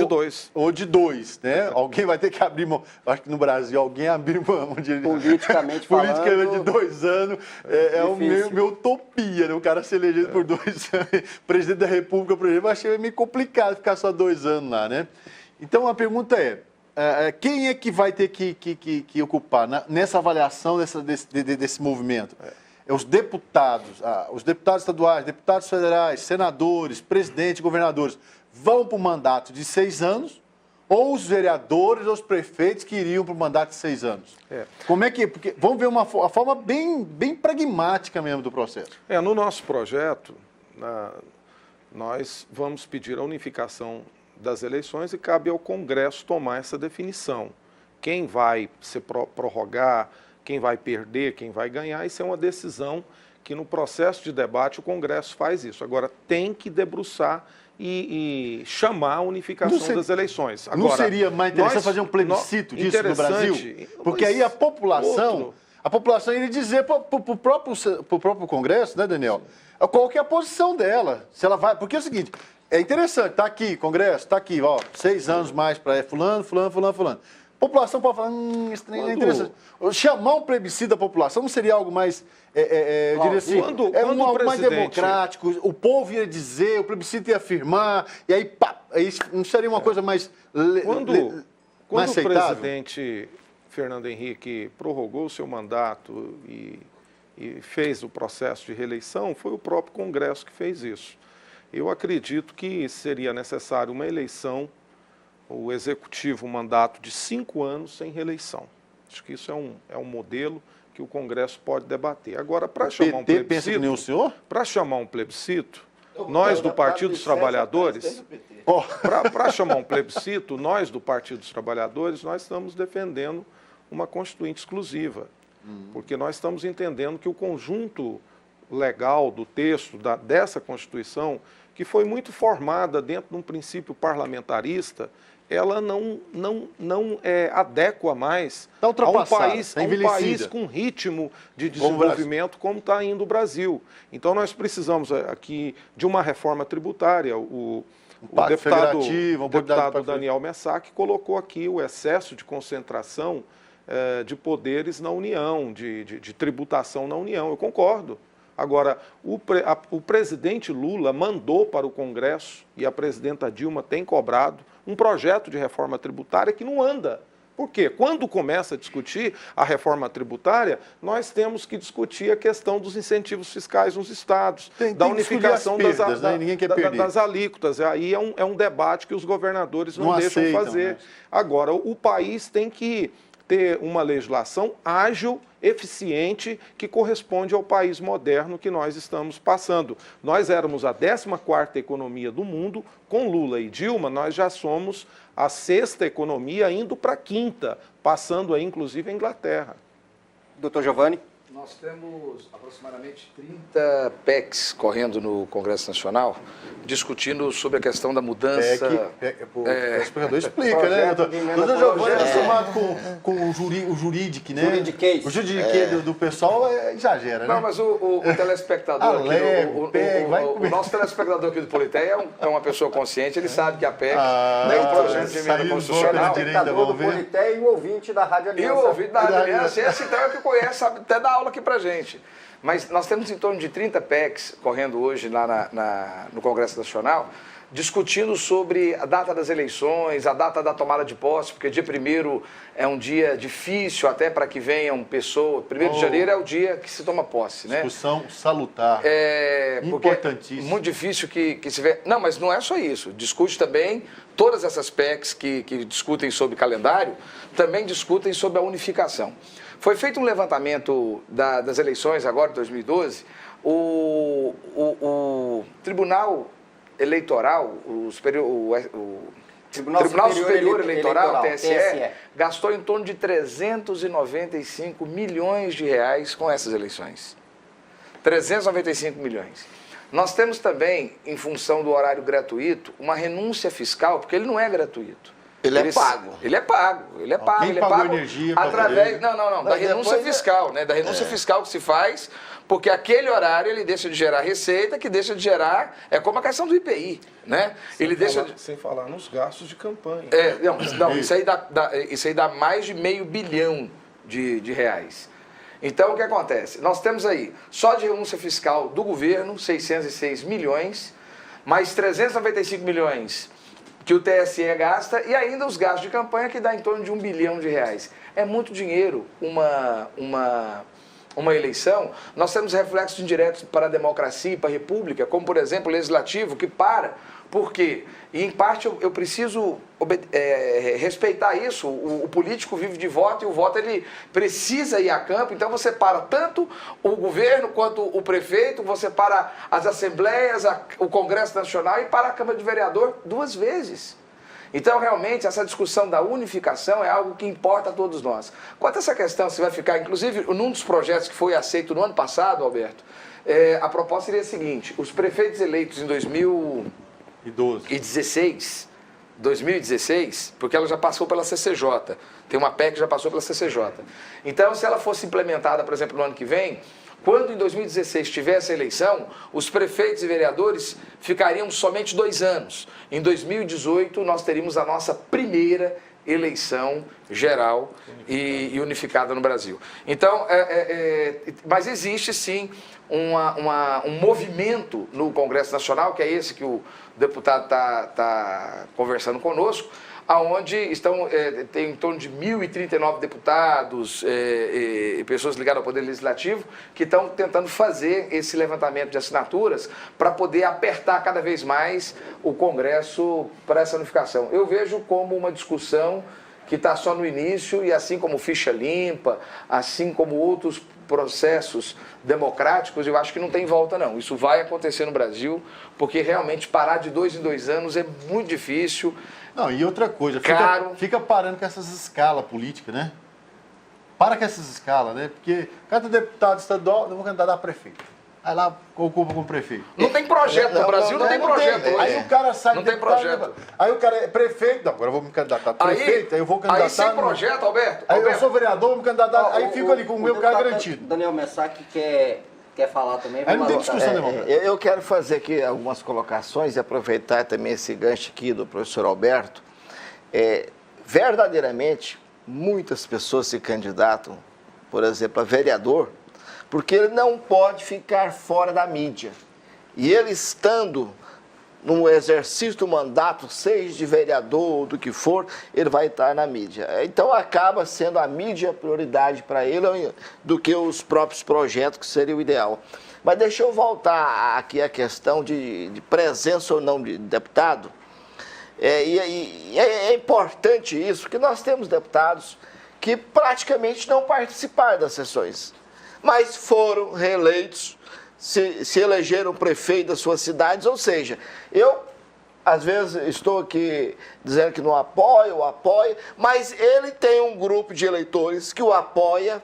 de dois, né? Alguém vai ter que abrir mão. Acho que no Brasil alguém abriu mão de. Politicamente falando. Politicamente de 2 anos é uma utopia, né? O cara ser elegido por 2 anos. Presidente da República, por exemplo, eu achei meio complicado ficar só 2 anos lá, né? Então a pergunta é: quem é que vai ter que ocupar nessa avaliação desse movimento? Os deputados estaduais, deputados federais, senadores, presidentes, governadores, vão para o mandato de 6 anos, ou os vereadores ou os prefeitos que iriam para o mandato de 6 anos? Como é que... Porque vamos ver uma forma bem pragmática mesmo do processo. No nosso projeto, nós vamos pedir a unificação das eleições e cabe ao Congresso tomar essa definição. Quem vai se prorrogar, quem vai perder, quem vai ganhar, isso é uma decisão que no processo de debate o Congresso faz isso. Agora, tem que debruçar e chamar a unificação das eleições. Agora, não seria mais interessante fazer um plebiscito disso no Brasil? Porque aí a população iria dizer para o próprio Congresso, né, Daniel, qual que é a posição dela. Se ela vai, porque é o seguinte, é interessante, está aqui, Congresso, está aqui, 6 anos mais para fulano. A população pode falar, isso não é interessante. Chamar um plebiscito da população não seria algo mais, diria assim, algo mais democrático, o povo ia dizer, o plebiscito ia afirmar, e aí, não seria uma coisa mais Quando aceitável? O presidente Fernando Henrique prorrogou o seu mandato e fez o processo de reeleição, foi o próprio Congresso que fez isso. Eu acredito que seria necessário uma eleição, o Executivo um mandato de 5 anos sem reeleição. Acho que isso é um modelo que o Congresso pode debater. Agora, para chamar um plebiscito... pensa que nem o senhor? Para chamar um plebiscito, nós do Partido dos Trabalhadores... Para chamar um plebiscito, nós do Partido dos Trabalhadores, nós estamos defendendo uma Constituinte exclusiva. Porque nós estamos entendendo que o conjunto legal do texto dessa Constituição, que foi muito formada dentro de um princípio parlamentarista, ela não adequa mais a um país com ritmo de desenvolvimento como está indo o Brasil. Então, nós precisamos aqui de uma reforma tributária. O deputado Daniel Messac colocou aqui o excesso de concentração de poderes na União, de tributação na União. Eu concordo. Agora, o presidente Lula mandou para o Congresso, e a presidenta Dilma tem cobrado, um projeto de reforma tributária que não anda. Por quê? Quando começa a discutir a reforma tributária, nós temos que discutir a questão dos incentivos fiscais nos estados, da unificação das alíquotas. Aí é um debate que os governadores não deixam fazer. Né? Agora, o país tem que ter uma legislação ágil, eficiente, que corresponde ao país moderno que nós estamos passando. Nós éramos a 14ª economia do mundo, com Lula e Dilma nós já somos a 6ª economia, indo para a 5ª, passando aí inclusive a Inglaterra. Doutor Giovanni? Nós temos aproximadamente 30 PECs correndo no Congresso Nacional, discutindo sobre a questão da mudança... O explicador explica, né? Doutor Giovanni é somado com o jurídico, né? Juridiquês. O juridiquês do pessoal exagera, né? Não, mas o telespectador o nosso telespectador aqui do Politeia é uma pessoa consciente, ele sabe que a PEC é um projeto de emenda constitucional. O telespectador do Politeia e o ouvinte da Rádio Aliança. E o ouvinte da Rádio Aliança, esse então é que conhece, sabe até dar aula aqui pra gente. mas nós temos em torno de 30 PECs correndo hoje lá no Congresso Nacional, discutindo sobre a data das eleições, a data da tomada de posse, porque dia 1º é um dia difícil até para que venham pessoas. 1º de janeiro é o dia que se toma posse, né? Discussão salutar, importantíssima. Muito difícil que se vê. Não, mas não é só isso. Discute também, todas essas PECs que discutem sobre calendário, também discutem sobre a unificação. Foi feito um levantamento das eleições agora, de 2012, o Tribunal Eleitoral, o Tribunal Superior Eleitoral, TSE, gastou em torno de 395 milhões de reais com essas eleições. 395 milhões. Nós temos também, em função do horário gratuito, uma renúncia fiscal, porque ele não é gratuito. Ele é pago. Ele é pago. Quem pagou energia através da renúncia fiscal, né? Da renúncia fiscal que se faz, porque aquele horário ele deixa de gerar receita, que deixa de gerar, é como a questão do IPI, né? Sem falar nos gastos de campanha. Isso aí dá mais de R$500 bilhão de reais. Então, o que acontece? Nós temos aí, só de renúncia fiscal do governo, 606 milhões, mais 395 milhões que o TSE gasta, e ainda os gastos de campanha, que dá em torno de R$1 bilhão. É muito dinheiro uma eleição. Nós temos reflexos indiretos para a democracia e para a república, como, por exemplo, o legislativo, que para. Por quê? E, em parte, eu preciso respeitar isso. O político vive de voto e o voto ele precisa ir a campo. Então, você para tanto o governo quanto o prefeito, você para as assembleias, o Congresso Nacional e para a Câmara de Vereador 2 vezes. Então, realmente, essa discussão da unificação é algo que importa a todos nós. Quanto a essa questão, se vai ficar, inclusive, num dos projetos que foi aceito no ano passado, Alberto, a proposta seria a seguinte: os prefeitos eleitos em 2016, porque ela já passou pela CCJ, tem uma PEC que já passou pela CCJ. Então, se ela fosse implementada, por exemplo, no ano que vem, quando em 2016 tivesse a eleição, os prefeitos e vereadores ficariam somente 2 anos. Em 2018, nós teríamos a nossa primeira eleição geral e unificada no Brasil. Então, mas existe sim um movimento no Congresso Nacional, que é esse que o deputado está conversando conosco, onde tem em torno de 1.039 deputados e pessoas ligadas ao Poder Legislativo que estão tentando fazer esse levantamento de assinaturas para poder apertar cada vez mais o Congresso para essa unificação. Eu vejo como uma discussão que está só no início, e assim como ficha limpa, assim como outros processos democráticos, eu acho que não tem volta não. Isso vai acontecer no Brasil, porque realmente parar de 2 em 2 anos é muito difícil. Não, e outra coisa, fica parando com essas escalas políticas, né? Para com essas escalas, né? Porque cada deputado estadual, eu vou candidatar a prefeito. Aí lá ocupa com o prefeito. Não tem projeto no Brasil, não tem projeto hoje. Aí o cara sai não tem projeto. Aí o cara é prefeito, não, agora eu vou me candidatar a prefeito, aí eu vou candidatar... Aí sem projeto, Alberto. Aí eu sou vereador, vou me candidatar, aí fico ali com o meu cargo garantido. Daniel Messac quer falar também. Aí não tem discussão democrática. Eu quero fazer aqui algumas colocações e aproveitar também esse gancho aqui do professor Alberto. Verdadeiramente, muitas pessoas se candidatam, por exemplo, a vereador, porque ele não pode ficar fora da mídia. E ele estando no exercício do mandato, seja de vereador ou do que for, ele vai estar na mídia. Então acaba sendo a mídia a prioridade para ele do que os próprios projetos, que seria o ideal. Mas deixa eu voltar aqui à questão de presença ou não de deputado. É importante isso, porque nós temos deputados que praticamente não participaram das sessões, mas foram reeleitos, se elegeram prefeito das suas cidades. Ou seja, eu às vezes estou aqui dizendo que não apoio, mas ele tem um grupo de eleitores que o apoia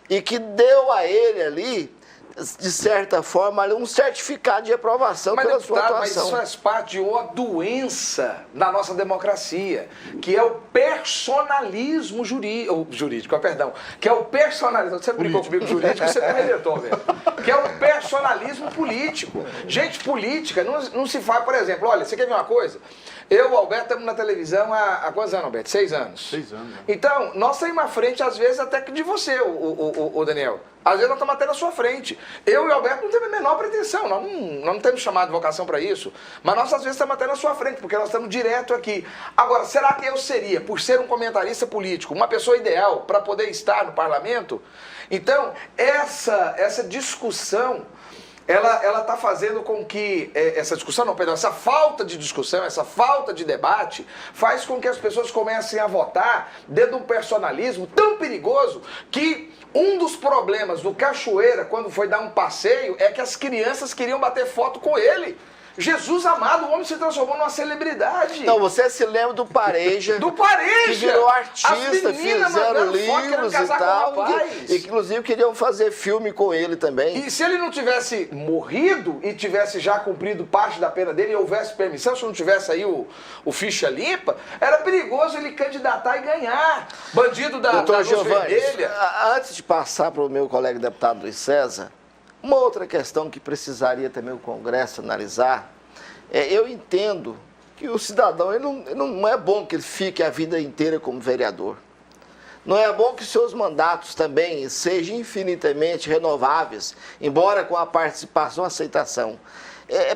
e que deu a ele ali, de certa forma, um certificado de aprovação pela sua atuação. Mas isso faz parte de uma doença na nossa democracia, que é o personalismo jurídico, que é o personalismo, você brincou comigo jurídico, você me rebentou, velho, que é o personalismo político. Gente, política não se faz, por exemplo, olha, você quer ver uma coisa? Eu e o Alberto estamos na televisão há quantos anos, Alberto? 6 anos. 6 anos. Então, nós saímos à frente, às vezes, até que de você, o Daniel. Às vezes nós estamos até na sua frente. Eu e o Alberto não temos a menor pretensão, nós não temos chamado de vocação para isso, mas nós às vezes estamos até na sua frente, porque nós estamos direto aqui. Agora, será que eu seria, por ser um comentarista político, uma pessoa ideal para poder estar no parlamento? Então, essa discussão, ela está fazendo com que, essa discussão, não, perdão, essa falta de discussão, essa falta de debate, faz com que as pessoas comecem a votar dentro de um personalismo tão perigoso que um dos problemas do Cachoeira, quando foi dar um passeio, é que as crianças queriam bater foto com ele. Jesus amado, o homem se transformou numa celebridade. Então, você se lembra do Pareja? Do Pareja! Que virou artista, fizeram livros e tal. E que, inclusive, queriam fazer filme com ele também. E se ele não tivesse morrido e tivesse já cumprido parte da pena dele e houvesse permissão, se não tivesse aí o ficha limpa, era perigoso ele candidatar e ganhar. Bandido da luz vermelha. Antes de passar para o meu colega deputado Luiz César, uma outra questão que precisaria também o Congresso analisar, eu entendo que o cidadão, não é bom que ele fique a vida inteira como vereador. Não é bom que seus mandatos também sejam infinitamente renováveis, embora com a participação e aceitação.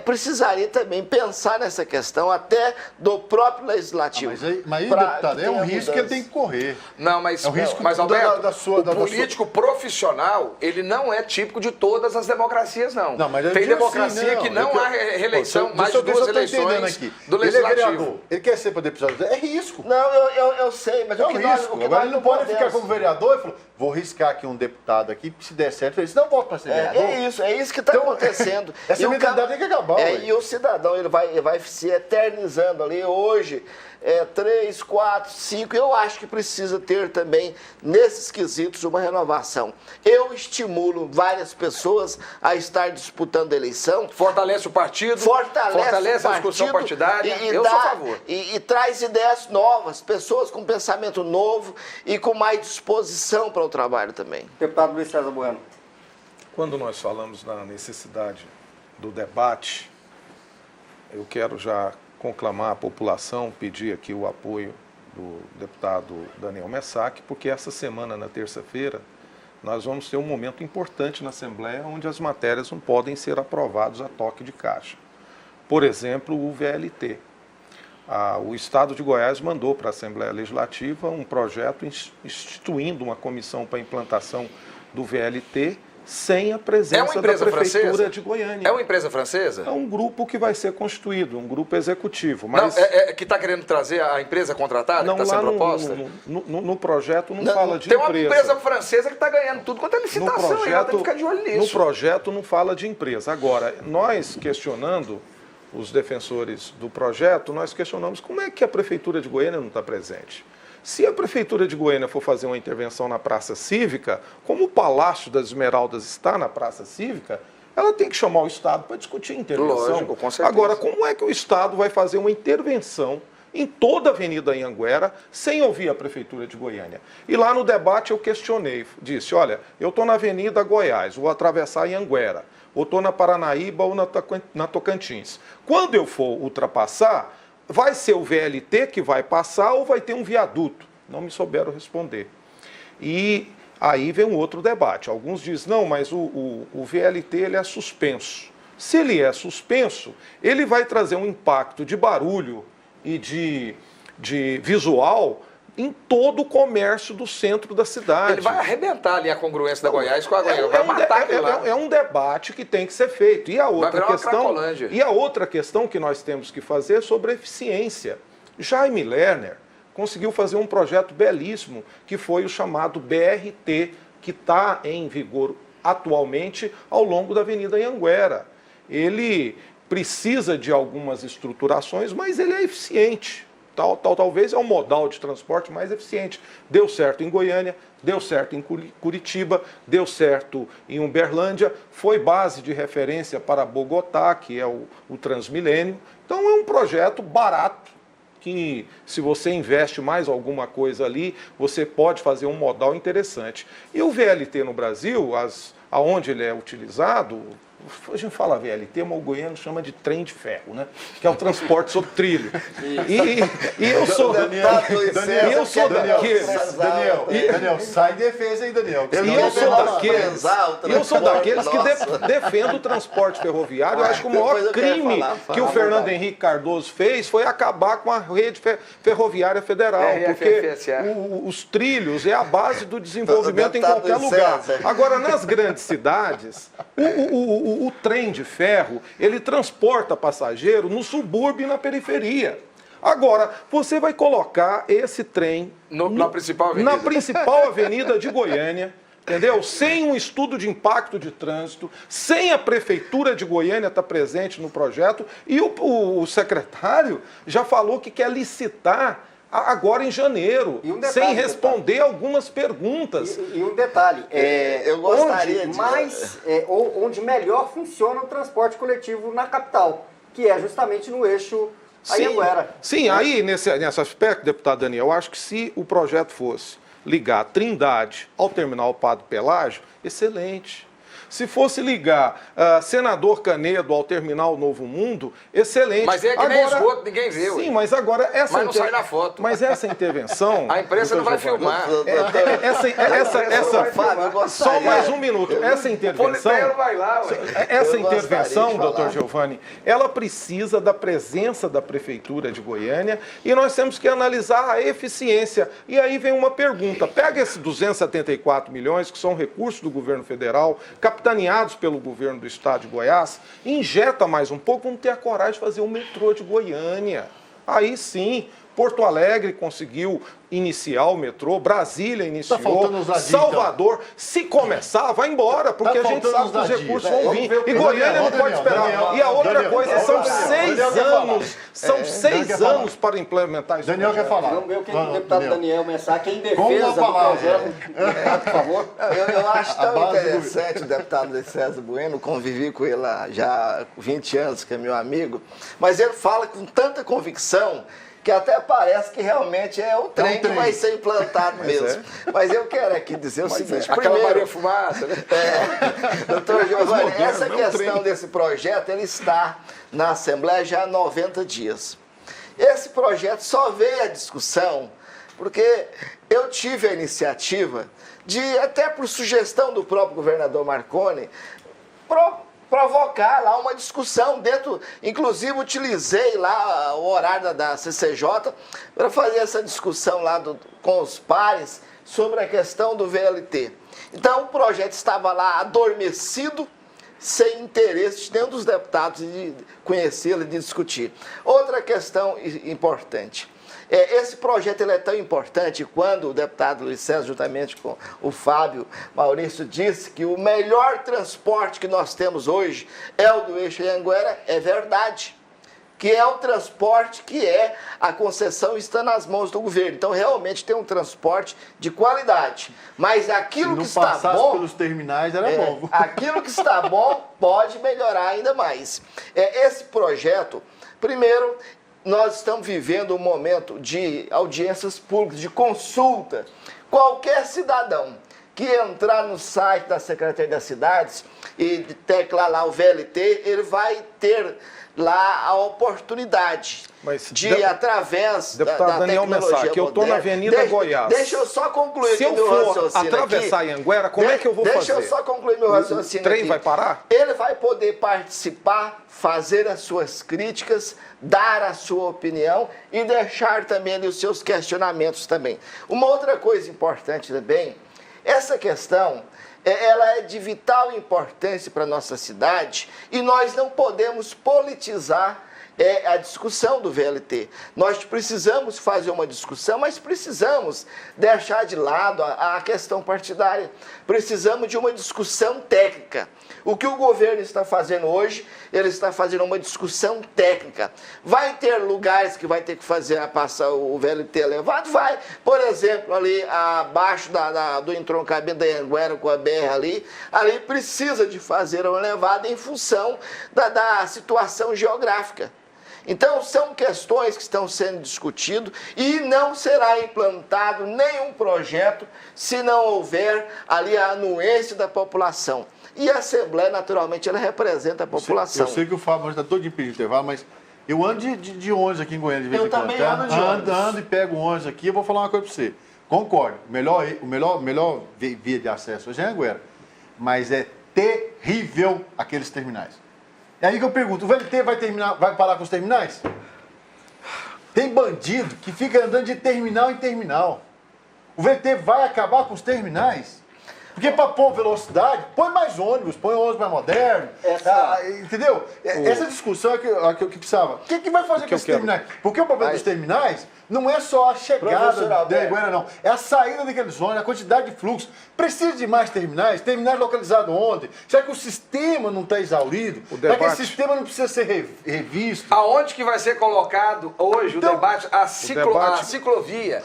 Precisaria também pensar nessa questão até do próprio legislativo. Mas aí deputado, é um risco que ele tem que correr. Não, mas, é um risco mas Alberto, o político profissional, ele não é típico de todas as democracias, não. Não, mas tem democracia assim, que não há reeleição, mais de 2 eleições do legislativo. Ele é vereador, ele quer ser para deputado, é risco. Não, eu sei, mas o que risco. Agora ele não pode ficar como vereador e falar, vou riscar aqui um deputado aqui, se der certo, ele não volta para ser vereador. É isso que está acontecendo. Essa mentalidade tem que acabar. E o cidadão, ele vai se eternizando ali hoje, 3, 4, 5, eu acho que precisa ter também, nesses quesitos, uma renovação. Eu estimulo várias pessoas a estar disputando a eleição. Fortalece o partido, fortalece a discussão partidária, eu sou a favor. E traz ideias novas, pessoas com pensamento novo e com mais disposição para o trabalho também. Deputado Luiz César Bueno. Quando nós falamos na necessidade do debate, eu quero já conclamar a população, pedir aqui o apoio do deputado Daniel Messac, porque essa semana, na terça-feira, nós vamos ter um momento importante na Assembleia onde as matérias não podem ser aprovadas a toque de caixa. Por exemplo, o VLT. O Estado de Goiás mandou para a Assembleia Legislativa um projeto instituindo uma comissão para a implantação do VLT sem a presença da Prefeitura de Goiânia. É uma empresa francesa? É um grupo que vai ser constituído, um grupo executivo. Mas não, que está querendo trazer a empresa contratada, não, que está sendo proposta? No projeto não fala de tem empresa. Tem uma empresa francesa que está ganhando tudo quanto é licitação, aí ela tem que ficar de olho nisso. No projeto não fala de empresa. Agora, nós questionando, os defensores do projeto, nós questionamos como é que a Prefeitura de Goiânia não está presente. Se a Prefeitura de Goiânia for fazer uma intervenção na Praça Cívica, como o Palácio das Esmeraldas está na Praça Cívica, ela tem que chamar o Estado para discutir a intervenção. Lógico, com certeza. Agora, como é que o Estado vai fazer uma intervenção em toda a Avenida Anhanguera sem ouvir a Prefeitura de Goiânia? E lá no debate eu questionei, disse, olha, eu estou na Avenida Goiás, vou atravessar Anhanguera, ou estou na Paranaíba ou na Tocantins. Quando eu for ultrapassar, vai ser o VLT que vai passar ou vai ter um viaduto? Não me souberam responder. E aí vem um outro debate. Alguns dizem, não, mas o VLT ele é suspenso. Se ele é suspenso, ele vai trazer um impacto de barulho e de visual em todo o comércio do centro da cidade. Ele vai arrebentar ali a congruência da Goiás com a Goiânia. Vai matar aquilo lá. É um debate que tem que ser feito. E a outra questão que nós temos que fazer é sobre a eficiência. Jaime Lerner conseguiu fazer um projeto belíssimo, que foi o chamado BRT, que está em vigor atualmente ao longo da Avenida Anhanguera. Ele precisa de algumas estruturações, mas ele é eficiente. Talvez é o modal de transporte mais eficiente. Deu certo em Goiânia, deu certo em Curitiba, deu certo em Uberlândia, foi base de referência para Bogotá, que é o Transmilênio. Então é um projeto barato, que se você investe mais alguma coisa ali, você pode fazer um modal interessante. E o VLT no Brasil, aonde ele é utilizado, A gente fala VLT, mas o goiano chama de trem de ferro, né? Que é o transporte sobre trilho. E eu sou... Daniel, sai em defesa aí, Daniel. E eu sou daqueles que defendo o transporte ferroviário. Eu acho que o maior crime que o Fernando Henrique Cardoso fez foi acabar com a rede ferroviária federal. Porque os trilhos é a base do desenvolvimento em qualquer lugar. Agora, nas grandes cidades, o trem de ferro, ele transporta passageiro no subúrbio e na periferia. Agora, você vai colocar esse trem na principal avenida de Goiânia, entendeu? Sem um estudo de impacto de trânsito, sem a Prefeitura de Goiânia estar presente no projeto, e o secretário já falou que quer licitar agora em janeiro, sem responder algumas perguntas. E um detalhe, eu gostaria onde melhor funciona o transporte coletivo na capital, que é justamente no eixo Anhanguera. Sim, aí nesse aspecto, deputado Daniel, eu acho que se o projeto fosse ligar Trindade ao terminal Padre Pelágio, excelente. Se fosse ligar Senador Canedo ao terminal Novo Mundo, excelente. Mas é que agora, nem esgoto, ninguém vê. Sim, mas agora essa... Mas não sai na foto. Mas essa intervenção... A imprensa não vai filmar. Só mais um minuto. Essa intervenção... O vai lá, essa intervenção, doutor Giovanni, ela precisa da presença da Prefeitura de Goiânia e nós temos que analisar a eficiência. E aí vem uma pergunta. Pega esses 274 milhões, que são recursos do governo federal, capitaneados pelo governo do estado de Goiás, injeta mais um pouco, vamos ter a coragem de fazer o metrô de Goiânia. Aí sim, Porto Alegre conseguiu iniciar o metrô, Brasília iniciou, Salvador, então. Se começar, vai embora, porque a gente sabe que os recursos vão vir. E Goiânia não pode esperar. E a outra coisa, são 6 anos, são 6 anos para implementar isso. Daniel quer falar. Vamos ver o que o deputado Daniel Messaque em defesa do projeto. Por favor. Eu acho tão interessante o deputado César Bueno, convivi com ele há já 20 anos, que é meu amigo, mas ele fala com tanta convicção que até parece que realmente é o trem que vai ser implantado mesmo. Mas eu quero aqui dizer o seguinte. Aquela Maria Fumaça, né? Doutor Giovanni, essa questão desse projeto, ele está na Assembleia já há 90 dias. Esse projeto só veio à discussão porque eu tive a iniciativa de, até por sugestão do próprio governador Marconi, provocar lá uma discussão dentro, inclusive utilizei lá o horário da CCJ para fazer essa discussão lá com os pares sobre a questão do VLT. Então o projeto estava lá adormecido, sem interesse de nenhum dos deputados de conhecê-lo e de discutir. Outra questão importante. Esse projeto ele é tão importante quando o deputado Luiz César, juntamente com o Fábio Maurício, disse que o melhor transporte que nós temos hoje é o do eixo Anhanguera, é verdade. Que é o transporte que a concessão está nas mãos do governo. Então, realmente tem um transporte de qualidade. Mas aquilo que está bom... pelos terminais era bom. Aquilo que está bom pode melhorar ainda mais. Esse projeto, primeiro... Nós estamos vivendo um momento de audiências públicas, de consulta. Qualquer cidadão que entrar no site da Secretaria das Cidades e teclar lá o VLT, ele vai ter lá a oportunidade de, através deputado Daniel Messaque, eu estou na Avenida Goiás. Deixa eu só concluir meu raciocínio. Se eu for atravessar Anhanguera, como é que eu vou fazer? Deixa eu só concluir meu raciocínio. O trem vai parar? Ele vai poder participar, fazer as suas críticas, dar a sua opinião e deixar também ali os seus questionamentos também. Uma outra coisa importante também, essa questão... ela é de vital importância para a nossa cidade e nós não podemos politizar a discussão do VLT. Nós precisamos fazer uma discussão, mas precisamos deixar de lado a questão partidária. Precisamos de uma discussão técnica. O que o governo está fazendo hoje, ele está fazendo uma discussão técnica. Vai ter lugares que vai ter que passar o VLT elevado? Vai. Por exemplo, ali abaixo do entroncamento da Anhanguera com a BR ali precisa de fazer uma elevada em função da situação geográfica. Então, são questões que estão sendo discutidas e não será implantado nenhum projeto se não houver ali a anuência da população. E a Assembleia, naturalmente, ela representa a população. Eu sei que o Fábio está todo de pedir intervalo, mas eu ando de ônibus aqui em Goiânia de vez em quando. Eu também ando de ônibus. Ando e pego o ônibus aqui, eu vou falar uma coisa para você. Concordo, o melhor via de acesso hoje é Anhanguera, mas é terrível aqueles terminais. É aí que eu pergunto, o VLT vai parar com os terminais? Tem bandido que fica andando de terminal em terminal. O VLT vai acabar com os terminais? Porque para pôr velocidade, põe mais ônibus, põe ônibus mais moderno. Entendeu? Essa discussão é que eu precisava. O que vai fazer com esses terminais? Porque o problema dos terminais não é só a chegada da Anhanguera, não. É a saída daqueles ônibus, a quantidade de fluxo. Precisa de mais terminais localizados onde? Será que o sistema não está exaurido? Será que esse sistema não precisa ser revisto? Aonde que vai ser colocado hoje Então, o debate? A ciclovia.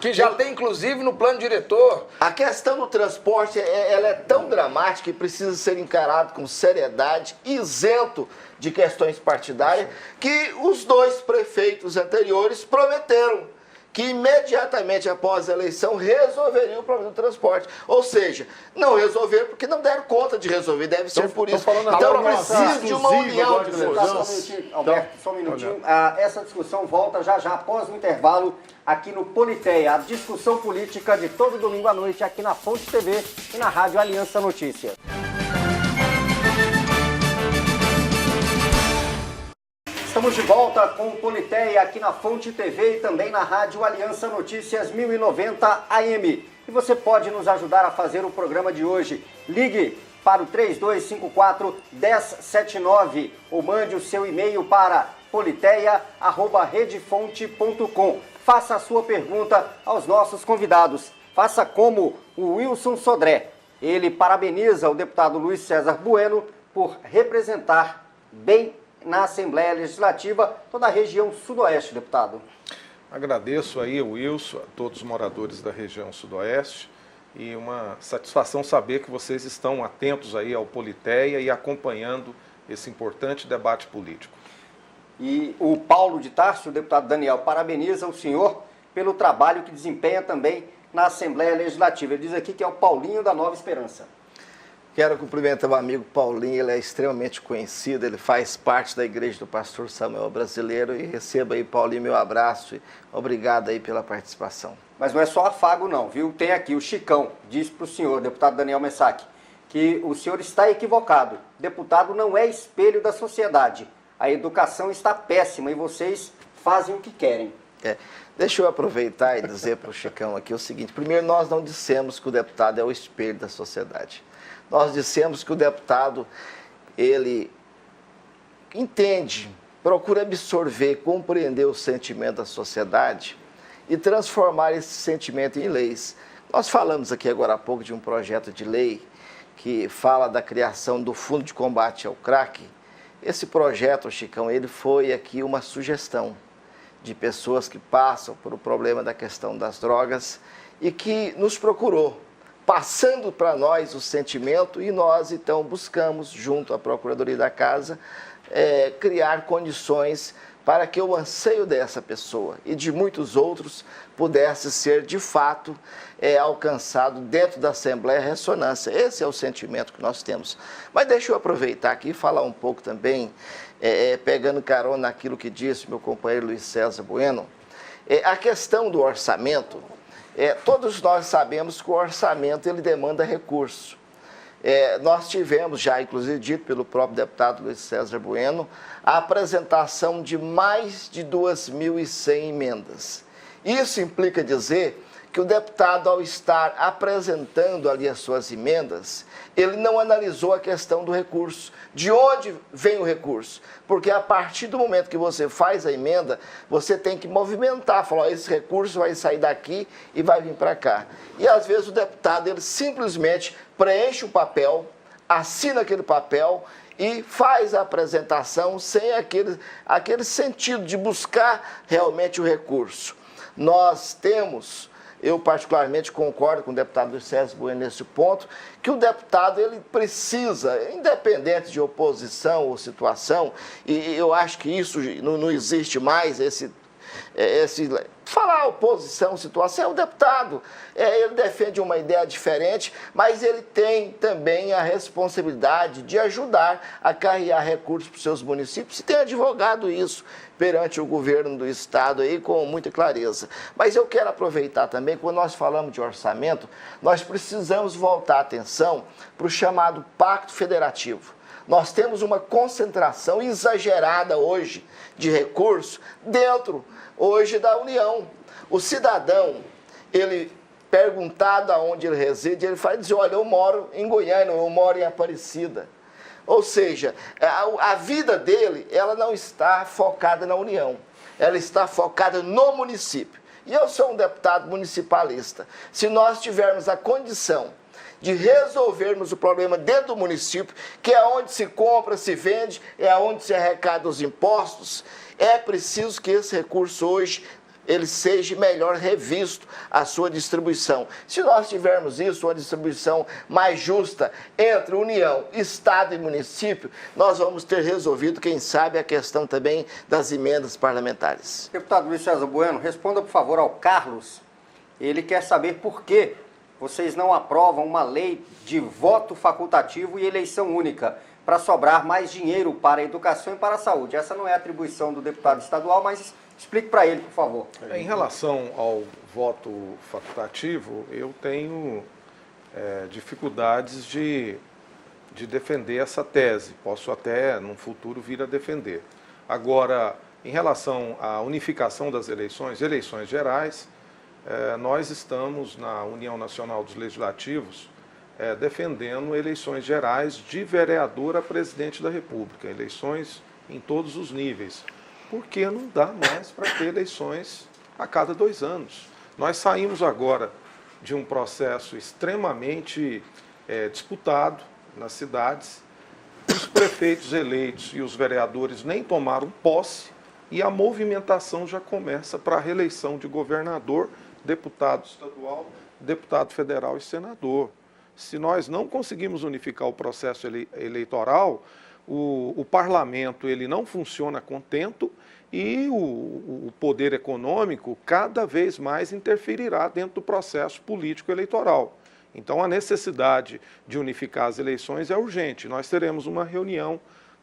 Que já tem, inclusive, no plano diretor. A questão do transporte, ela é tão dramática que precisa ser encarado com seriedade, isento de questões partidárias, que os dois prefeitos anteriores prometeram que imediatamente após a eleição resolveriam o problema do transporte. Ou seja, não resolveram porque não deram conta de resolver, deve ser por isso. Então precisa de uma união de forças. Alberto, só um minutinho. Essa discussão volta já após o intervalo aqui no Politeia. A discussão política de todo domingo à noite aqui na Fonte TV e na Rádio Aliança Notícias. Estamos de volta com o Politeia aqui na Fonte TV e também na Rádio Aliança Notícias 1090 AM. E você pode nos ajudar a fazer o programa de hoje. Ligue para o 3254-1079 ou mande o seu e-mail para politeia@redefonte.com. Faça a sua pergunta aos nossos convidados. Faça como o Wilson Sodré. Ele parabeniza o deputado Luiz César Bueno por representar bem na Assembleia Legislativa toda a região sudoeste, deputado. Agradeço aí ao Wilson, a todos os moradores da região sudoeste, e uma satisfação saber que vocês estão atentos aí ao Politeia e acompanhando esse importante debate político. E o Paulo de Tarso, o deputado Daniel, parabeniza o senhor pelo trabalho que desempenha também na Assembleia Legislativa. Ele diz aqui que é o Paulinho da Nova Esperança. Quero cumprimentar o amigo Paulinho, ele é extremamente conhecido, ele faz parte da Igreja do Pastor Samuel Brasileiro e receba aí, Paulinho, meu abraço e obrigado aí pela participação. Mas não é só afago não, viu? Tem aqui o Chicão, diz para o senhor, deputado Daniel Messac, que o senhor está equivocado. Deputado não é espelho da sociedade. A educação está péssima e vocês fazem o que querem. Deixa eu aproveitar e dizer para o Chicão aqui o seguinte. Primeiro, nós não dissemos que o deputado é o espelho da sociedade. Nós dissemos que o deputado, ele entende, procura absorver, compreender o sentimento da sociedade e transformar esse sentimento em leis. Nós falamos aqui agora há pouco de um projeto de lei que fala da criação do Fundo de Combate ao Crack. Esse projeto, Chicão, ele foi aqui uma sugestão de pessoas que passam por o problema da questão das drogas e que nos procurou, passando para nós o sentimento e nós, então, buscamos, junto à Procuradoria da Casa, criar condições para que o anseio dessa pessoa e de muitos outros pudesse ser, de fato, alcançado dentro da Assembleia Ressonância. Esse é o sentimento que nós temos. Mas deixa eu aproveitar aqui e falar um pouco também, pegando carona naquilo que disse meu companheiro Luiz César Bueno, a questão do orçamento. Todos nós sabemos que o orçamento ele demanda recurso. Nós tivemos já, inclusive dito pelo próprio deputado Luiz César Bueno, a apresentação de mais de 2.100 emendas. Isso implica dizer que o deputado, ao estar apresentando ali as suas emendas, ele não analisou a questão do recurso. De onde vem o recurso? Porque a partir do momento que você faz a emenda, você tem que movimentar, falar, esse recurso vai sair daqui e vai vir para cá. E às vezes o deputado, ele simplesmente preenche o papel, assina aquele papel e faz a apresentação sem aquele sentido de buscar realmente o recurso. Nós temos... Eu particularmente concordo com o deputado Luiz César Bueno nesse ponto, que o deputado ele precisa, independente de oposição ou situação, e eu acho que isso não existe mais, falar oposição, situação. É um deputado, ele defende uma ideia diferente, mas ele tem também a responsabilidade de ajudar a carregar recursos para os seus municípios, e tem advogado isso perante o governo do Estado aí com muita clareza. Mas eu quero aproveitar também, quando nós falamos de orçamento, nós precisamos voltar a atenção para o chamado Pacto Federativo. Nós temos uma concentração exagerada hoje de recursos dentro, hoje, da União. O cidadão, ele perguntado aonde ele reside, ele vai dizer, olha, eu moro em Goiânia, eu moro em Aparecida. Ou seja, a vida dele, ela não está focada na União, ela está focada no município. E eu sou um deputado municipalista. Se nós tivermos a condição de resolvermos o problema dentro do município, que é onde se compra, se vende, é onde se arrecada os impostos, é preciso que esse recurso hoje ele seja melhor revisto a sua distribuição. Se nós tivermos isso, uma distribuição mais justa entre União, Estado e município, nós vamos ter resolvido, quem sabe, a questão também das emendas parlamentares. Deputado Luiz César Bueno, responda, por favor, ao Carlos. Ele quer saber por que vocês não aprovam uma lei de voto facultativo e eleição única, para sobrar mais dinheiro para a educação e para a saúde. Essa não é atribuição do deputado estadual, mas explique para ele, por favor. Em relação ao voto facultativo, eu tenho dificuldades de defender essa tese. Posso até, num futuro, vir a defender. Agora, em relação à unificação das eleições gerais, nós estamos na União Nacional dos Legislativos defendendo eleições gerais de vereador a presidente da República, eleições em todos os níveis, porque não dá mais para ter eleições a cada 2 anos. Nós saímos agora de um processo extremamente disputado nas cidades, os prefeitos eleitos e os vereadores nem tomaram posse e a movimentação já começa para a reeleição de governador, deputado estadual, deputado federal e senador. Se nós não conseguimos unificar o processo eleitoral, o parlamento ele não funciona a contento e o poder econômico cada vez mais interferirá dentro do processo político eleitoral. Então, a necessidade de unificar as eleições é urgente. Nós teremos uma reunião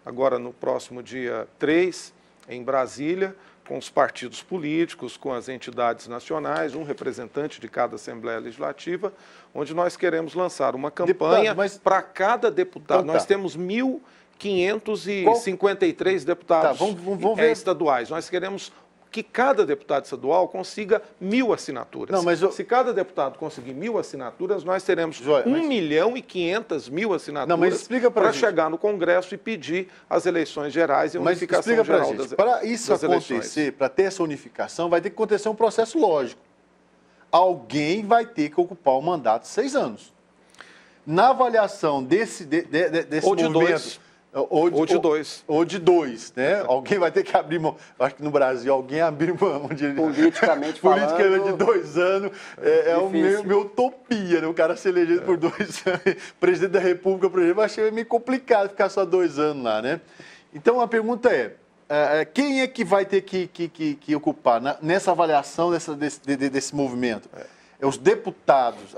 agora no próximo dia 3, em Brasília, com os partidos políticos, com as entidades nacionais, um representante de cada Assembleia Legislativa, onde nós queremos lançar uma campanha para cada deputado. Então, nós temos 1.553 deputados estaduais. Nós queremos que cada deputado estadual consiga 1.000 assinaturas. Não, mas Se cada deputado conseguir 1.000 assinaturas, nós teremos 1.500.000 assinaturas para chegar no Congresso e pedir as eleições gerais e a unificação geral das eleições. Para isso acontecer, para ter essa unificação, vai ter que acontecer um processo lógico. Alguém vai ter que ocupar o mandato de 6 anos. Na avaliação desse movimento... Ou de 2. Ou de 2, né? Alguém vai ter que abrir mão. Acho que no Brasil alguém abriu mão de... Politicamente falando... Politicamente de 2 anos uma utopia, né? O cara ser elegido por 2 anos. Presidente da República, por exemplo, achei meio complicado ficar só 2 anos lá, né? Então a pergunta quem é que vai ter que ocupar nessa avaliação desse movimento? Os deputados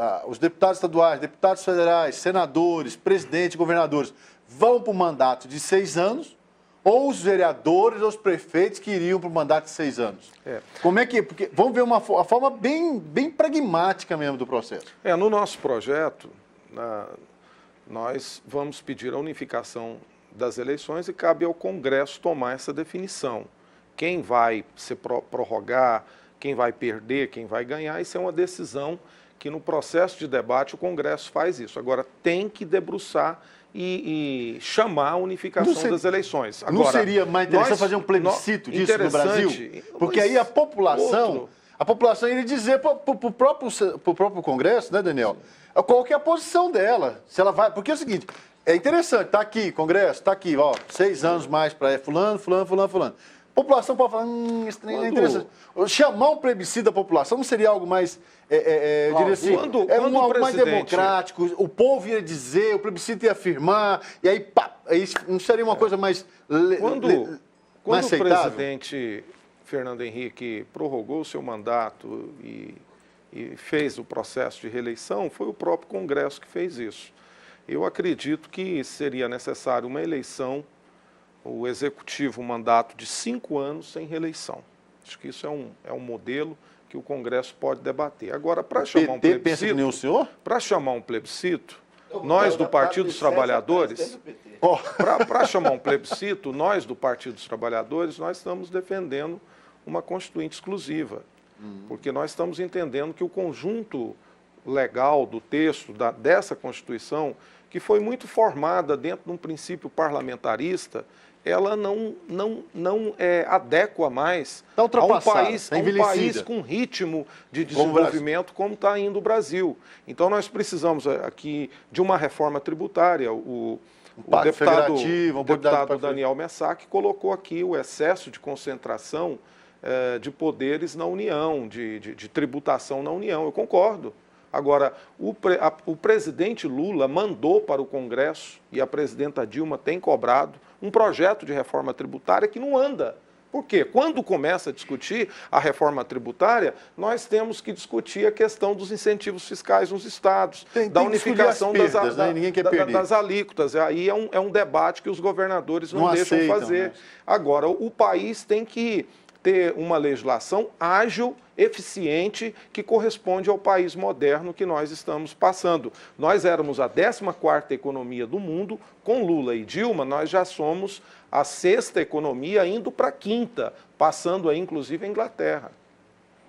estaduais, deputados federais, senadores, presidentes, governadores, vão para o mandato de 6 anos, ou os vereadores ou os prefeitos que iriam para o mandato de 6 anos? Como é que... Porque vamos ver uma forma bem pragmática mesmo do processo. No nosso projeto, nós vamos pedir a unificação das eleições e cabe ao Congresso tomar essa definição. Quem vai se prorrogar, quem vai perder, quem vai ganhar, isso é uma decisão que no processo de debate o Congresso faz isso. Agora, tem que debruçar e chamar a unificação das eleições. Agora, não seria mais interessante fazer um plebiscito disso no Brasil? Porque aí a população iria dizer para o próprio Congresso, né, Daniel, qual que é a posição dela. Se ela vai, porque é o seguinte, é interessante, está aqui, Congresso, está aqui, 6 anos mais para fulano. A população pode falar, isso não é interessante. Chamar um plebiscito da população não seria algo mais, eu diria assim, algo mais democrático, o povo ia dizer, o plebiscito ia afirmar, e aí, não seria uma coisa mais Quando o presidente Fernando Henrique prorrogou o seu mandato e fez o processo de reeleição, foi o próprio Congresso que fez isso. Eu acredito que seria necessário uma eleição, o Executivo, um mandato de 5 anos sem reeleição. Acho que isso é um modelo que o Congresso pode debater. Agora, para chamar um plebiscito... pensa que nem o senhor? Para chamar um plebiscito, nós do Partido dos Trabalhadores... Para chamar um plebiscito, nós do Partido dos Trabalhadores, nós estamos defendendo uma Constituinte exclusiva, porque nós estamos entendendo que o conjunto legal do texto dessa Constituição, que foi muito formada dentro de um princípio parlamentarista, ela não adequa mais a um país com ritmo de desenvolvimento como está indo o Brasil. Então, nós precisamos aqui de uma reforma tributária. O deputado Daniel Messac colocou aqui o excesso de concentração de poderes na União, de tributação na União. Eu concordo. Agora, o presidente Lula mandou para o Congresso, e a presidenta Dilma tem cobrado, um projeto de reforma tributária que não anda. Por quê? Quando começa a discutir a reforma tributária, nós temos que discutir a questão dos incentivos fiscais nos estados, da unificação das alíquotas. Aí é um debate que os governadores não deixam fazer. Né? Agora, o país tem que ter uma legislação ágil, eficiente, que corresponde ao país moderno que nós estamos passando. Nós éramos a 14ª economia do mundo, com Lula e Dilma nós já somos a 6ª economia, indo para a 5ª, passando aí inclusive a Inglaterra.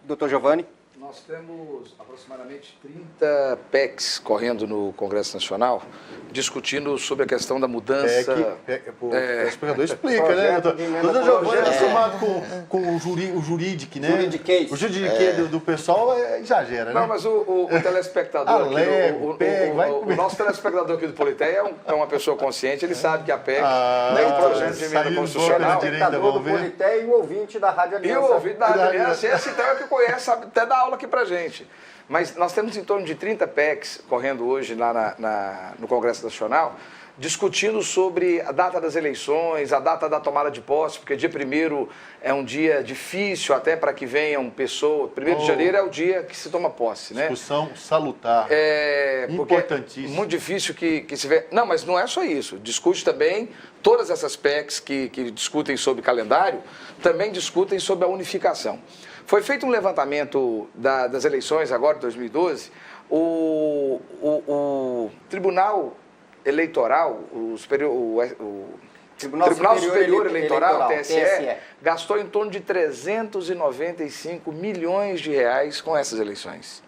Doutor Giovanni? Nós temos aproximadamente 30 PECs correndo no Congresso Nacional, discutindo sobre a questão da mudança... O explicador explica, né? Doutor Giovanni é acostumado com o jurídico, né? Juridiquês. O juridiquês do pessoal exagera, né? Não, mas o telespectador o nosso telespectador aqui do Politeia é uma pessoa consciente, ele sabe que a PEC é um projeto de emenda constitucional. O telespectador do Politeia e o ouvinte da Rádio Aliança. E o ouvinte da Rádio Aliança, esse então é que conhece, sabe até dar aula aqui pra gente. Mas nós temos em torno de 30 PECs correndo hoje lá no Congresso Nacional, discutindo sobre a data das eleições, a data da tomada de posse, porque dia 1º é um dia difícil até para que venham pessoas. 1º de janeiro é o dia que se toma posse, né? Discussão salutar. Importantíssimo. Muito difícil que se vê. Não, mas não é só isso. Discute também, todas essas PECs que discutem sobre calendário, também discutem sobre a unificação. Foi feito um levantamento das eleições agora, de 2012, o Tribunal Eleitoral, o Tribunal Superior Eleitoral, TSE, gastou em torno de 395 milhões de reais com essas eleições.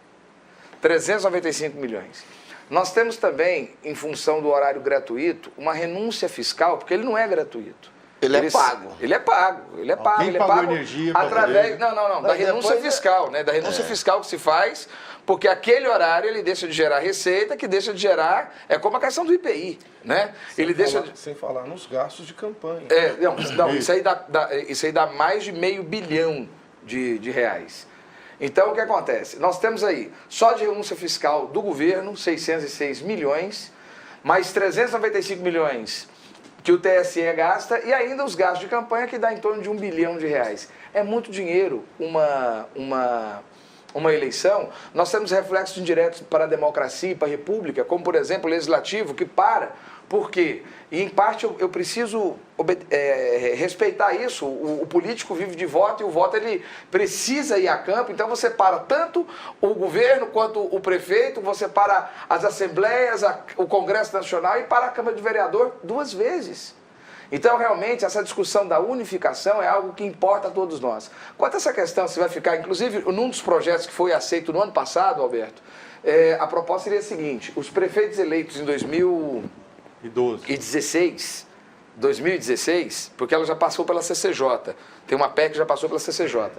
395 milhões. Nós temos também, em função do horário gratuito, uma renúncia fiscal, porque ele não é gratuito. Ele é pago. Ele é pago. Quem pagou energia através da renúncia fiscal, né? Da renúncia fiscal que se faz, porque aquele horário ele deixa de gerar receita, que deixa de gerar, é como a questão do IPI, né? Sem falar nos gastos de campanha. Isso aí dá mais de R$500 bilhão de reais. Então, o que acontece? Nós temos aí, só de renúncia fiscal do governo, 606 milhões, mais 395 milhões que o TSE gasta, e ainda os gastos de campanha, que dá em torno de R$1 bilhão. É muito dinheiro uma eleição. Nós temos reflexos indiretos para a democracia e para a república, como, por exemplo, o legislativo, que para. Por quê? E, em parte, eu preciso respeitar isso. O político vive de voto, e o voto ele precisa ir a campo. Então, você para tanto o governo quanto o prefeito, você para as assembleias, o Congresso Nacional e para a Câmara de Vereador 2 vezes. Então, realmente, essa discussão da unificação é algo que importa a todos nós. Quanto a essa questão, se vai ficar, inclusive, num dos projetos que foi aceito no ano passado, Alberto, a proposta seria a seguinte: os prefeitos eleitos em 2016, porque ela já passou pela CCJ, tem uma PEC que já passou pela CCJ.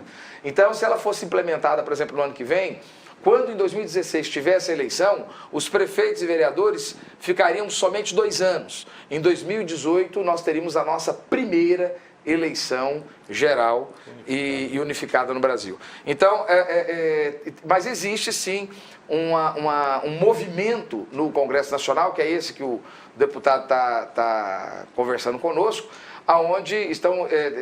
Então, se ela fosse implementada, por exemplo, no ano que vem, quando em 2016 tivesse a eleição, os prefeitos e vereadores ficariam somente 2 anos. Em 2018, nós teríamos a nossa primeira eleição geral e unificada no Brasil. Então, mas existe sim um movimento no Congresso Nacional, que é esse que o deputado está conversando conosco, onde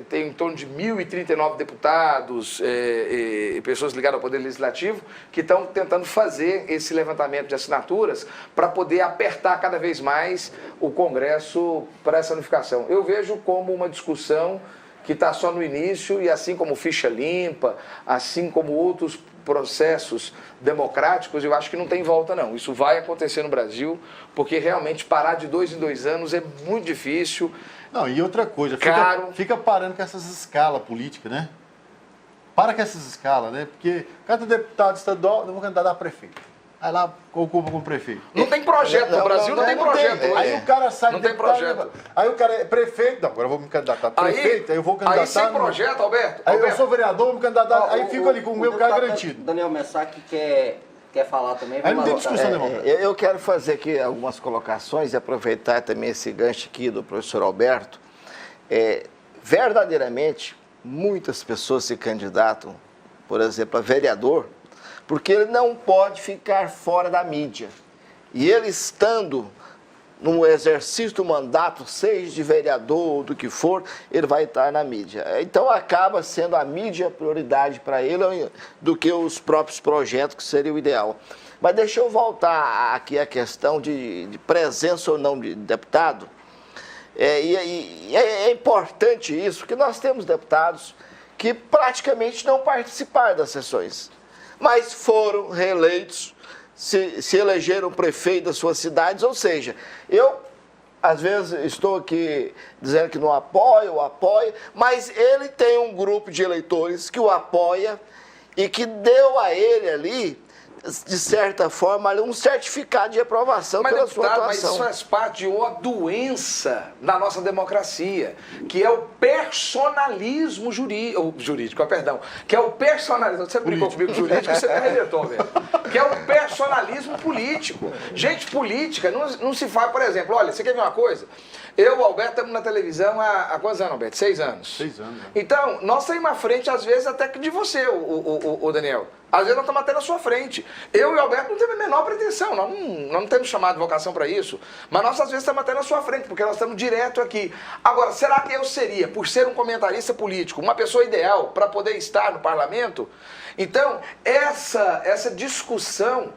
tem em torno de 1.039 deputados e pessoas ligadas ao Poder Legislativo que estão tentando fazer esse levantamento de assinaturas para poder apertar cada vez mais o Congresso para essa unificação. Eu vejo como uma discussão que está só no início e assim como ficha limpa, assim como outros processos democráticos, eu acho que não tem volta não. Isso vai acontecer no Brasil, porque realmente parar de 2 em 2 anos é muito difícil. Não, e outra coisa, fica parando com essas escalas políticas, né? Para com essas escalas, né? Porque cada deputado estadual, eu vou candidatar a prefeito. Aí lá ocupa com o prefeito. Não tem projeto no Brasil, não tem projeto. Aí o cara sai não de tem projeto. Aí o cara é prefeito, não, agora eu vou me candidatar a prefeito, aí eu vou candidatar... Aí sem projeto, Alberto. Aí eu sou vereador, vou me candidatar, aí fico ali com o meu cargo garantido. Daniel Messac quer falar também. Aí não tem discussão democrática. Eu quero fazer aqui algumas colocações e aproveitar também esse gancho aqui do professor Alberto. Verdadeiramente, muitas pessoas se candidatam, por exemplo, a vereador, porque ele não pode ficar fora da mídia. E ele estando no exercício do mandato, seja de vereador ou do que for, ele vai estar na mídia. Então acaba sendo a mídia a prioridade para ele do que os próprios projetos, que seria o ideal. Mas deixa eu voltar aqui à questão de presença ou não de deputado. É importante isso, porque nós temos deputados que praticamente não participaram das sessões, mas foram reeleitos, se elegeram prefeito das suas cidades, ou seja, eu às vezes estou aqui dizendo que não apoio, mas ele tem um grupo de eleitores que o apoia e que deu a ele ali, de certa forma, um certificado de aprovação pela sua atuação. Mas isso faz parte de uma doença da nossa democracia, que é o personalismo jurídico, perdão, que é o personalismo, você brincou comigo jurídico, você me arrebentou, velho, que é o personalismo político. Gente, política não se faz, por exemplo, olha, você quer ver uma coisa? Eu e o Alberto estamos na televisão há quantos anos, Alberto? 6 anos. 6 anos. Então, nós saímos à frente, às vezes, até que de você, o Daniel. Às vezes nós estamos até na sua frente. Eu e o Alberto não temos a menor pretensão, nós não temos chamado de vocação para isso, mas nós às vezes estamos até na sua frente, porque nós estamos direto aqui. Agora, será que eu seria, por ser um comentarista político, uma pessoa ideal para poder estar no parlamento? Então, essa discussão,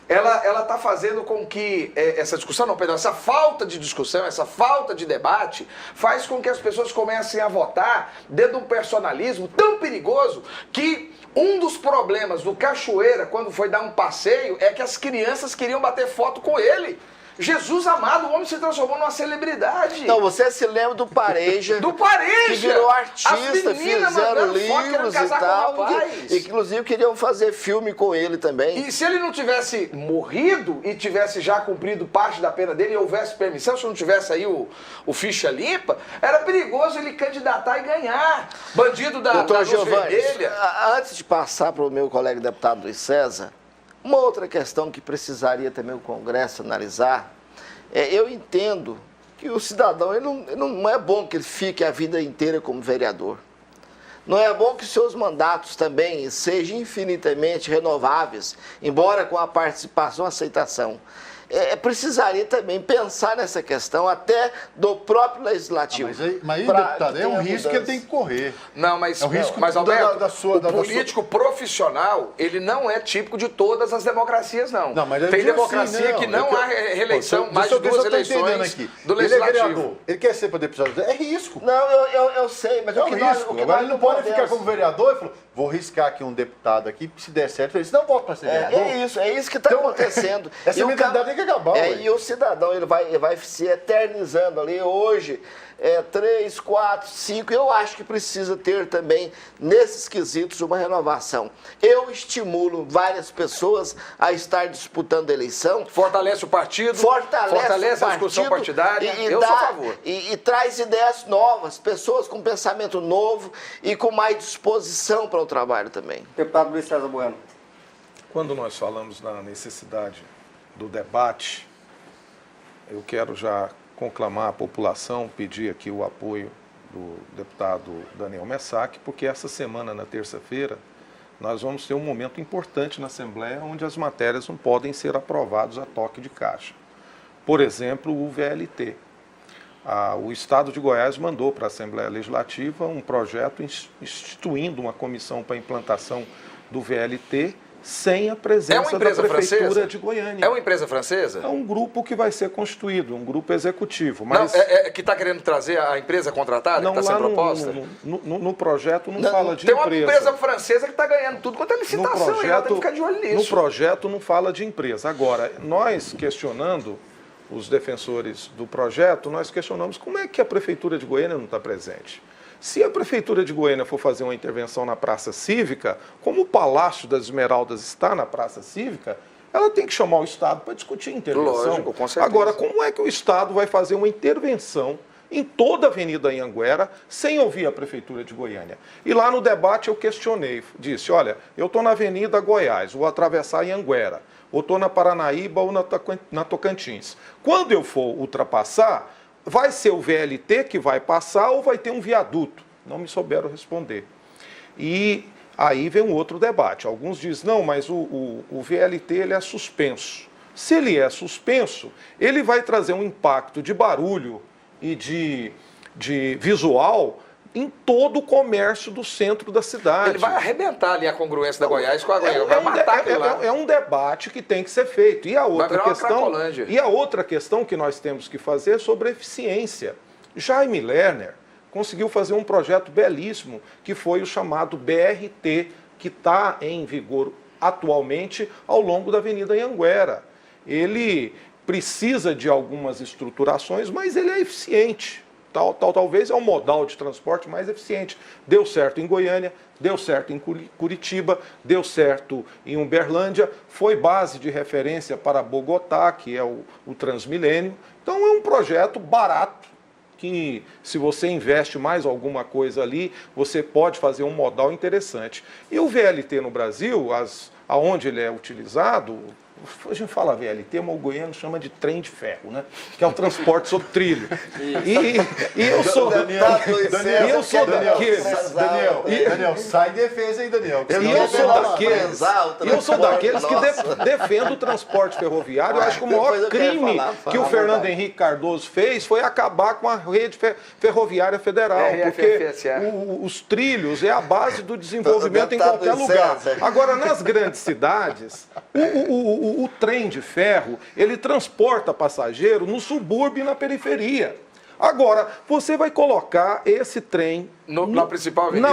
ela está fazendo com que essa falta de discussão, essa falta de debate, faz com que as pessoas comecem a votar dentro de um personalismo tão perigoso que um dos problemas do Cachoeira, quando foi dar um passeio, é que as crianças queriam bater foto com ele. Jesus amado, o homem se transformou numa celebridade. Então, você se lembra do Pareja? Do Pareja! Que virou artista, fizeram livros e tal. E inclusive queriam fazer filme com ele também. E se ele não tivesse morrido e tivesse já cumprido parte da pena dele e houvesse permissão, se não tivesse aí o ficha limpa, era perigoso ele candidatar e ganhar. Bandido da luz vermelha. Antes de passar para o meu colega deputado Luiz César, uma outra questão que precisaria também o Congresso analisar, eu entendo que o cidadão, não é bom que ele fique a vida inteira como vereador. Não é bom que seus mandatos também sejam infinitamente renováveis, embora com a participação e aceitação. Precisaria também pensar nessa questão até do próprio legislativo. Mas aí deputado, é um risco que ele tem que correr. Não, mas, é um risco mas Alberto, o político profissional, ele não é típico de todas as democracias, não. Tem democracia assim, que não há reeleição, mais de 2 eleições do legislativo. Ele é vereador, ele quer ser para deputado, é risco. Não, eu sei, mas é um risco. Agora ele não pode ficar como vereador e falar, vou riscar aqui um deputado aqui, se der certo, ele não volta para ser vereador. É isso que está acontecendo. Essa mentalidade tem que acabar. E o cidadão ele vai se eternizando ali hoje, 3, 4, 5. Eu acho que precisa ter também, nesses quesitos, uma renovação. Eu estimulo várias pessoas a estar disputando a eleição. Fortalece o partido, fortalece a discussão partidária. Eu sou a favor. E traz ideias novas, pessoas com pensamento novo e com mais disposição para o trabalho também. Deputado Luiz César Bueno. Quando nós falamos na necessidade do debate, eu quero já conclamar a população, pedir aqui o apoio do deputado Daniel Messac, porque essa semana, na terça-feira, nós vamos ter um momento importante na Assembleia onde as matérias não podem ser aprovadas a toque de caixa. Por exemplo, o VLT. o Estado de Goiás mandou para a Assembleia Legislativa um projeto instituindo uma comissão para a implantação do VLT sem a presença da Prefeitura de Goiânia. É uma empresa francesa? É um grupo que vai ser constituído, um grupo executivo. Mas... Não, que está querendo trazer a empresa contratada, não, que está sendo proposta? No projeto não fala de tem empresa. Tem uma empresa francesa que está ganhando tudo quanto é licitação, ela tem que ficar de olho nisso. No projeto não fala de empresa. Agora, nós questionando, os defensores do projeto, nós questionamos como é que a Prefeitura de Goiânia não está presente. Se a Prefeitura de Goiânia for fazer uma intervenção na Praça Cívica, como o Palácio das Esmeraldas está na Praça Cívica, ela tem que chamar o Estado para discutir a intervenção. Lógico, com certeza. Agora, como é que o Estado vai fazer uma intervenção em toda a Avenida Anhanguera sem ouvir a Prefeitura de Goiânia? E lá no debate eu questionei, disse, olha, eu estou na Avenida Goiás, vou atravessar Anhanguera, ou estou na Paranaíba ou na Tocantins. Quando eu for ultrapassar, vai ser o VLT que vai passar ou vai ter um viaduto? Não me souberam responder. E aí vem um outro debate. Alguns dizem, não, mas o VLT ele é suspenso. Se ele é suspenso, ele vai trazer um impacto de barulho e de visual em todo o comércio do centro da cidade. Ele vai arrebentar ali a congruência da Goiás com a Goiânia. Vai matar aquilo lá. É um debate que tem que ser feito. E a outra questão que nós temos que fazer é sobre a eficiência. Jaime Lerner conseguiu fazer um projeto belíssimo, que foi o chamado BRT, que está em vigor atualmente ao longo da Avenida Anhanguera. Ele precisa de algumas estruturações, mas ele é eficiente. Talvez é o modal de transporte mais eficiente. Deu certo em Goiânia, deu certo em Curitiba, deu certo em Uberlândia, foi base de referência para Bogotá, que é o Transmilênio. Então é um projeto barato, que se você investe mais alguma coisa ali, você pode fazer um modal interessante. E o VLT no Brasil, aonde ele é utilizado, a gente fala VLT, mas o goiano chama de trem de ferro, né? Que é o transporte sobre trilho. E eu sou Daniel, sai defesa aí, Daniel. E eu sou daqueles que defendo o transporte ferroviário. Eu acho que o maior crime que o Fernando Henrique Cardoso fez foi acabar com a rede ferroviária federal. Porque os trilhos é a base do desenvolvimento em qualquer lugar. Agora, nas grandes cidades, o trem de ferro, ele transporta passageiro no subúrbio e na periferia. Agora, você vai colocar esse trem na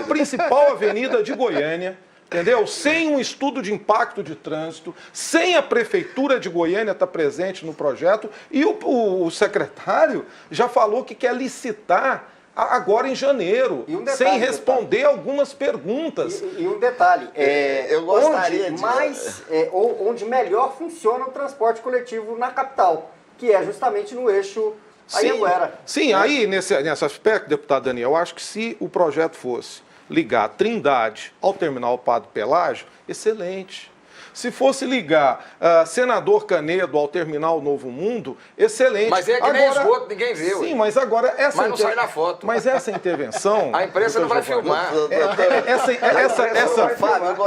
principal avenida de Goiânia, entendeu? Sem um estudo de impacto de trânsito, sem a Prefeitura de Goiânia estar presente no projeto, e o secretário já falou que quer licitar agora em janeiro, sem responder algumas perguntas. E um detalhe, eu gostaria onde melhor funciona o transporte coletivo na capital, que é justamente no eixo Anhanguera. Sim, aí nesse aspecto, deputado Daniel, eu acho que se o projeto fosse ligar Trindade ao terminal Padre Pelágio, excelente. Se fosse ligar Senador Canedo ao terminal Novo Mundo, excelente. Mas é que nem esgoto, ninguém vê. Sim, mas agora essa... Mas não sai na foto. Mas essa intervenção... A imprensa não vai filmar.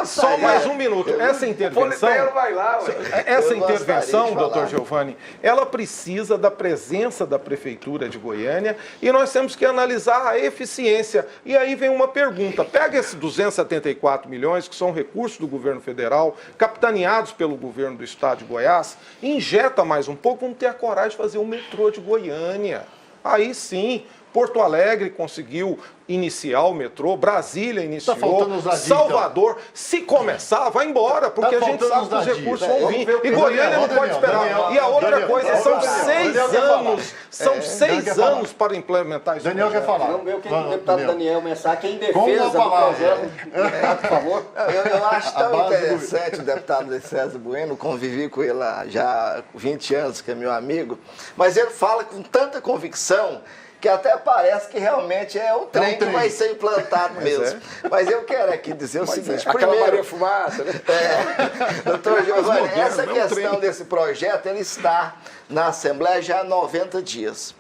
Só mais um minuto. Essa intervenção... O não vai lá, essa intervenção, doutor Giovanni, ela precisa da presença da Prefeitura de Goiânia e nós temos que analisar a eficiência. E aí vem uma pergunta. Pega esses 274 milhões, que são recursos do governo federal, capitaneados pelo governo do estado de Goiás, injeta mais um pouco, vamos ter a coragem de fazer o metrô de Goiânia. Aí sim, Porto Alegre conseguiu iniciar o metrô, Brasília iniciou, Salvador, então. Se começar, vai embora, porque a gente sabe que os recursos vão vir. E Goiânia não pode esperar. E a outra coisa, são 6 anos, são 6 anos para implementar isso. Daniel quer falar. Vamos ver o que o deputado Daniel Messaque em defesa do projeto. Por favor. Eu acho tão interessante o deputado César Bueno, convivi com ele há já 20 anos, que é meu amigo, mas ele fala com tanta convicção que até parece que realmente é o trem que vai ser implantado mesmo. Mas eu quero aqui dizer o seguinte. Aquela Maria Fumaça, né? Doutor Giovanni, essa questão desse projeto, ele está na Assembleia já há 90 dias.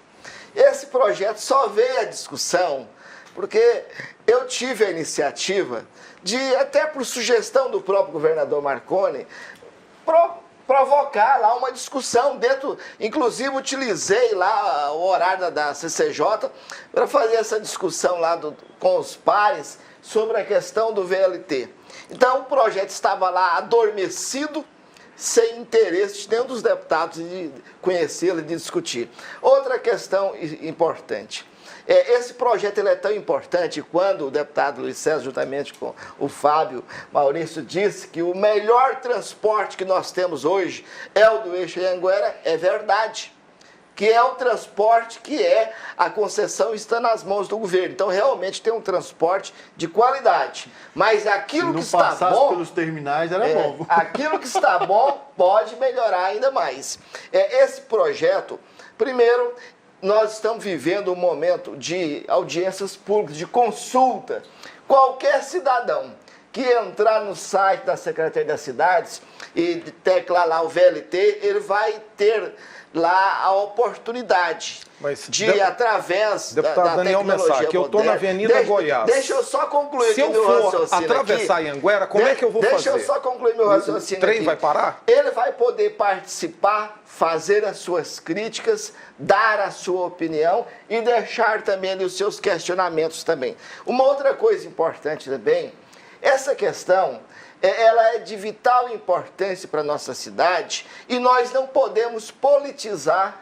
Esse projeto só veio à discussão porque eu tive a iniciativa de, até por sugestão do próprio governador Marconi, provocar lá uma discussão dentro, inclusive utilizei lá o horário da CCJ para fazer essa discussão lá com os pares sobre a questão do VLT. Então o projeto estava lá adormecido, sem interesse de nenhum dos deputados de conhecê-lo e de discutir. Outra questão importante. Esse projeto ele é tão importante quando o deputado Luiz César, juntamente com o Fábio Maurício, disse que o melhor transporte que nós temos hoje é o do eixo Anhanguera, é verdade. Que é o transporte que a concessão está nas mãos do governo. Então, realmente tem um transporte de qualidade. Mas aquilo que está bom... pelos terminais era bom. Aquilo que está bom pode melhorar ainda mais. Esse projeto, primeiro, nós estamos vivendo um momento de audiências públicas, de consulta. Qualquer cidadão que entrar no site da Secretaria das Cidades e teclar lá o VLT, ele vai ter lá a oportunidade através deputado da Daniel Messac, eu estou na Avenida Goiás. Deixa eu só concluir Se eu for atravessar Anhanguera, como é que eu vou fazer? Deixa eu só concluir meu raciocínio. O trem aqui. vai parar? Ele vai poder participar, fazer as suas críticas, dar a sua opinião e deixar também ali os seus questionamentos também. Uma outra coisa importante também, essa questão... ela é de vital importância para a nossa cidade e nós não podemos politizar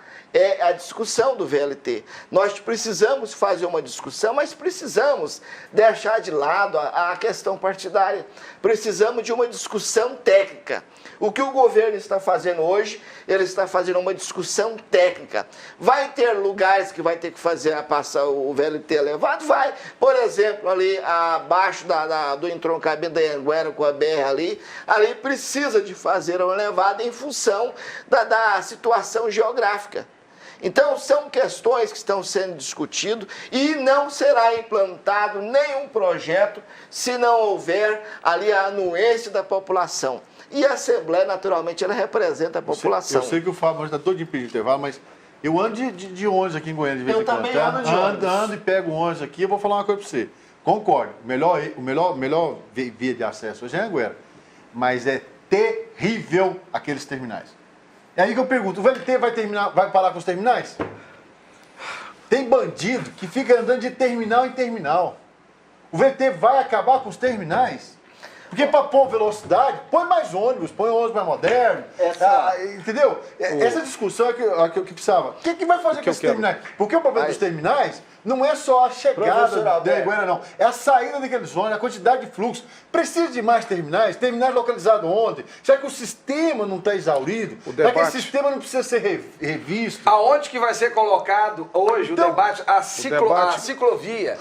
a discussão do VLT. Nós precisamos fazer uma discussão, mas precisamos deixar de lado a questão partidária. Precisamos de uma discussão técnica. O que o governo está fazendo hoje, ele está fazendo uma discussão técnica. Vai ter lugares que vai ter que passar o VLT elevado? Vai. Por exemplo, ali abaixo do entroncamento da Anhanguera com a BR ali precisa de fazer uma elevada em função da situação geográfica. Então, são questões que estão sendo discutidas e não será implantado nenhum projeto se não houver ali a anuência da população. E a Assembleia, naturalmente, ela representa a população. Eu sei que o Fábio está todo impedido de intervalo, mas eu ando de ônibus aqui em Goiânia de vez em quando. Eu também ando de ônibus. Ando e pego o ônibus aqui, eu vou falar uma coisa para você. Concordo, o melhor via de acesso hoje é Anhanguera, mas é terrível aqueles terminais. É aí que eu pergunto, o VLT vai parar com os terminais? Tem bandido que fica andando de terminal em terminal. O VLT vai acabar com os terminais? Porque para pôr velocidade, põe mais ônibus, põe ônibus mais moderno. Entendeu? Essa discussão é que precisava. O que vai fazer com esses terminais? Porque o problema dos terminais não é só a chegada da Anhanguera, não. É a saída daqueles ônibus, a quantidade de fluxo. Precisa de mais terminais localizados onde? Já que o sistema não está exaurido, já que esse sistema não precisa ser revisto. Aonde que vai ser colocado hoje então, o debate? A ciclovia.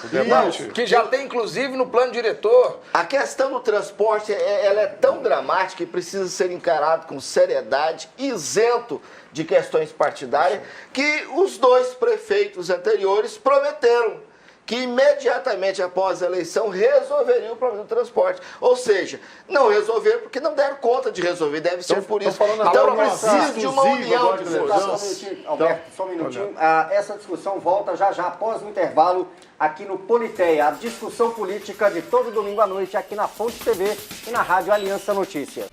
Que já tem, inclusive, no plano diretor. A questão do transporte, ela é tão dramática que precisa ser encarado com seriedade, isento de questões partidárias, que os dois prefeitos anteriores prometeram que imediatamente após a eleição resolveriam o problema do transporte. Ou seja, não resolveram porque não deram conta de resolver, deve ser por isso. Então precisa de uma união de forças. Alberto, só um minutinho. Essa discussão volta já após o intervalo aqui no Politeia. A discussão política de todo domingo à noite aqui na Fonte TV e na Rádio Aliança Notícias.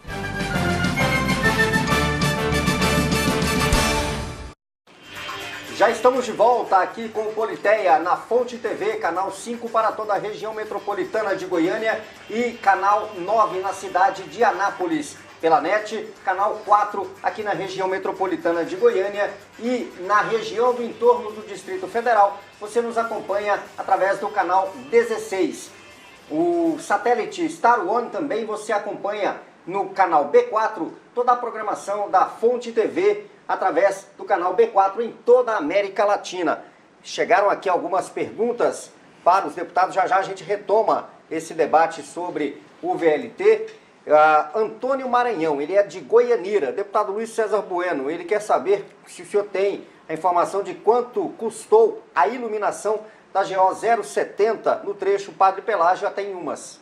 Já estamos de volta aqui com o Politeia na Fonte TV, canal 5 para toda a região metropolitana de Goiânia e canal 9 na cidade de Anápolis. Pela NET, canal 4 aqui na região metropolitana de Goiânia e na região do entorno do Distrito Federal, você nos acompanha através do canal 16. O satélite Star One também você acompanha no canal B4, toda a programação da Fonte TV através do canal B4 em toda a América Latina. Chegaram aqui algumas perguntas para os deputados, já a gente retoma esse debate sobre o VLT. Antônio Maranhão, ele é de Goianira, deputado Luiz César Bueno, ele quer saber se o senhor tem a informação de quanto custou a iluminação da GO 070 no trecho Padre Pelágio até Inhumas.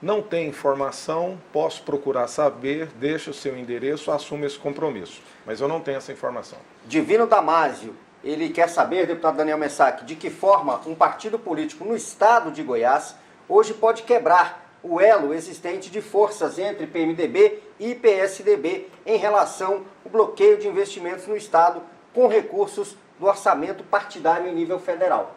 Não tem informação, posso procurar saber, deixa o seu endereço, assumo esse compromisso. Mas eu não tenho essa informação. Divino Damásio, ele quer saber, deputado Daniel Messac, de que forma um partido político no estado de Goiás hoje pode quebrar o elo existente de forças entre PMDB e PSDB em relação ao bloqueio de investimentos no Estado com recursos do orçamento partidário em nível federal.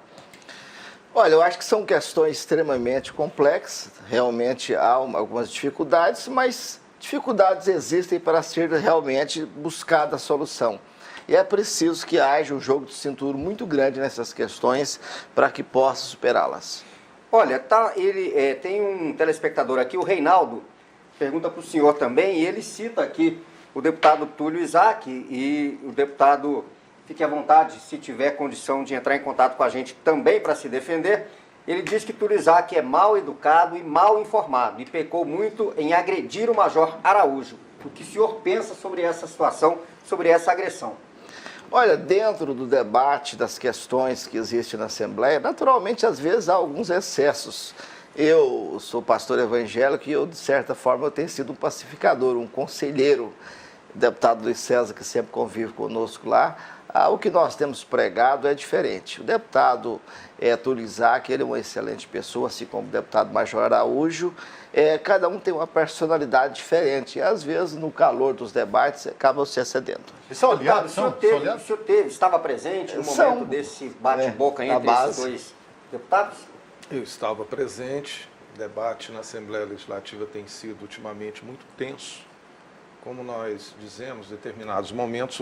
Olha, eu acho que são questões extremamente complexas, realmente há algumas dificuldades, mas dificuldades existem para ser realmente buscada a solução. E é preciso que haja um jogo de cintura muito grande nessas questões para que possa superá-las. Olha, tem um telespectador aqui, o Reinaldo, pergunta para o senhor também, e ele cita aqui o deputado Túlio Isaac, e o deputado, fique à vontade, se tiver condição de entrar em contato com a gente também para se defender. Ele diz que Túlio Isaac é mal educado e mal informado e pecou muito em agredir o Major Araújo. O que o senhor pensa sobre essa situação, sobre essa agressão? Olha, dentro do debate das questões que existem na Assembleia, naturalmente, às vezes, há alguns excessos. Eu sou pastor evangélico e eu, de certa forma, eu tenho sido um pacificador, um conselheiro. O deputado Luiz César, que sempre convive conosco lá, o que nós temos pregado é diferente. O deputado Túlio Isaac, ele é uma excelente pessoa, assim como o deputado Major Araújo. Cada um tem uma personalidade diferente e, às vezes, no calor dos debates, acabam se excedendo. Eles são aliados? O senhor estava presente no momento desse bate-boca entre esses dois deputados? Eu estava presente. O debate na Assembleia Legislativa tem sido, ultimamente, muito tenso. Como nós dizemos, em determinados momentos,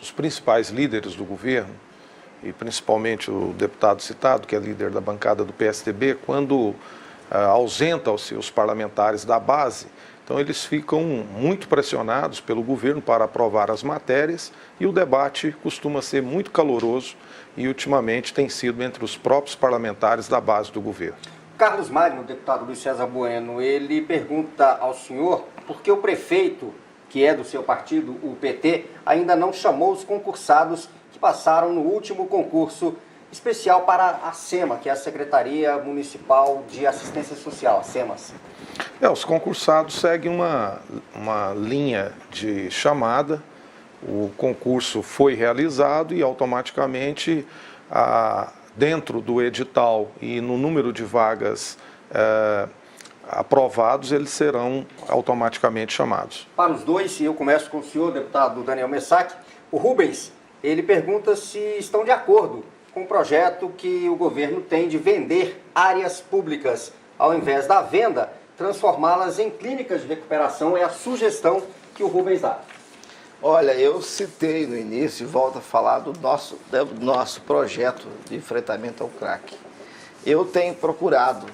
os principais líderes do governo, e principalmente o deputado citado, que é líder da bancada do PSDB, quando ausenta os seus parlamentares da base, então eles ficam muito pressionados pelo governo para aprovar as matérias e o debate costuma ser muito caloroso e ultimamente tem sido entre os próprios parlamentares da base do governo. Carlos Magno, o deputado Luiz César Bueno, ele pergunta ao senhor por que o prefeito, que é do seu partido, o PT, ainda não chamou os concursados que passaram no último concurso especial para a SEMA, que é a Secretaria Municipal de Assistência Social, a SEMAS. Os concursados seguem uma linha de chamada, o concurso foi realizado e automaticamente, dentro do edital e no número de vagas aprovados, eles serão automaticamente chamados. Para os dois, e eu começo com o senhor, deputado Daniel Messac, o Rubens, ele pergunta se estão de acordo com o projeto que o governo tem de vender áreas públicas, ao invés da venda, transformá-las em clínicas de recuperação, é a sugestão que o Rubens dá. Olha, eu citei no início e volto a falar do nosso projeto de enfrentamento ao crack. Eu tenho procurado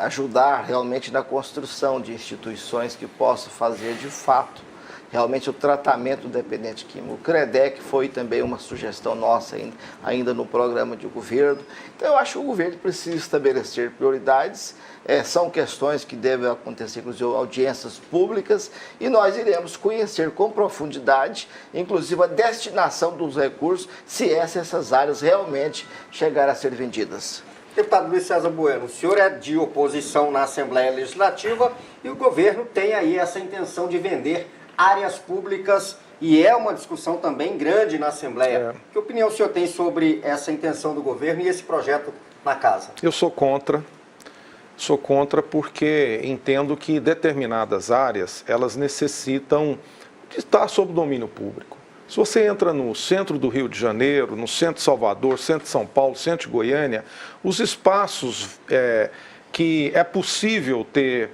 ajudar realmente na construção de instituições que possam fazer de fato realmente o tratamento do dependente químico. O CREDEC foi também uma sugestão nossa ainda no programa de governo. Então eu acho que o governo precisa estabelecer prioridades, são questões que devem acontecer, inclusive audiências públicas, e nós iremos conhecer com profundidade, inclusive a destinação dos recursos, se essas áreas realmente chegarem a ser vendidas. Deputado Luiz César Bueno, o senhor é de oposição na Assembleia Legislativa e o governo tem aí essa intenção de vender áreas públicas e é uma discussão também grande na Assembleia. Que opinião o senhor tem sobre essa intenção do governo e esse projeto na casa? Eu sou contra porque entendo que determinadas áreas, elas necessitam de estar sob domínio público. Se você entra no centro do Rio de Janeiro, no centro de Salvador, centro de São Paulo, centro de Goiânia, os espaços que é possível ter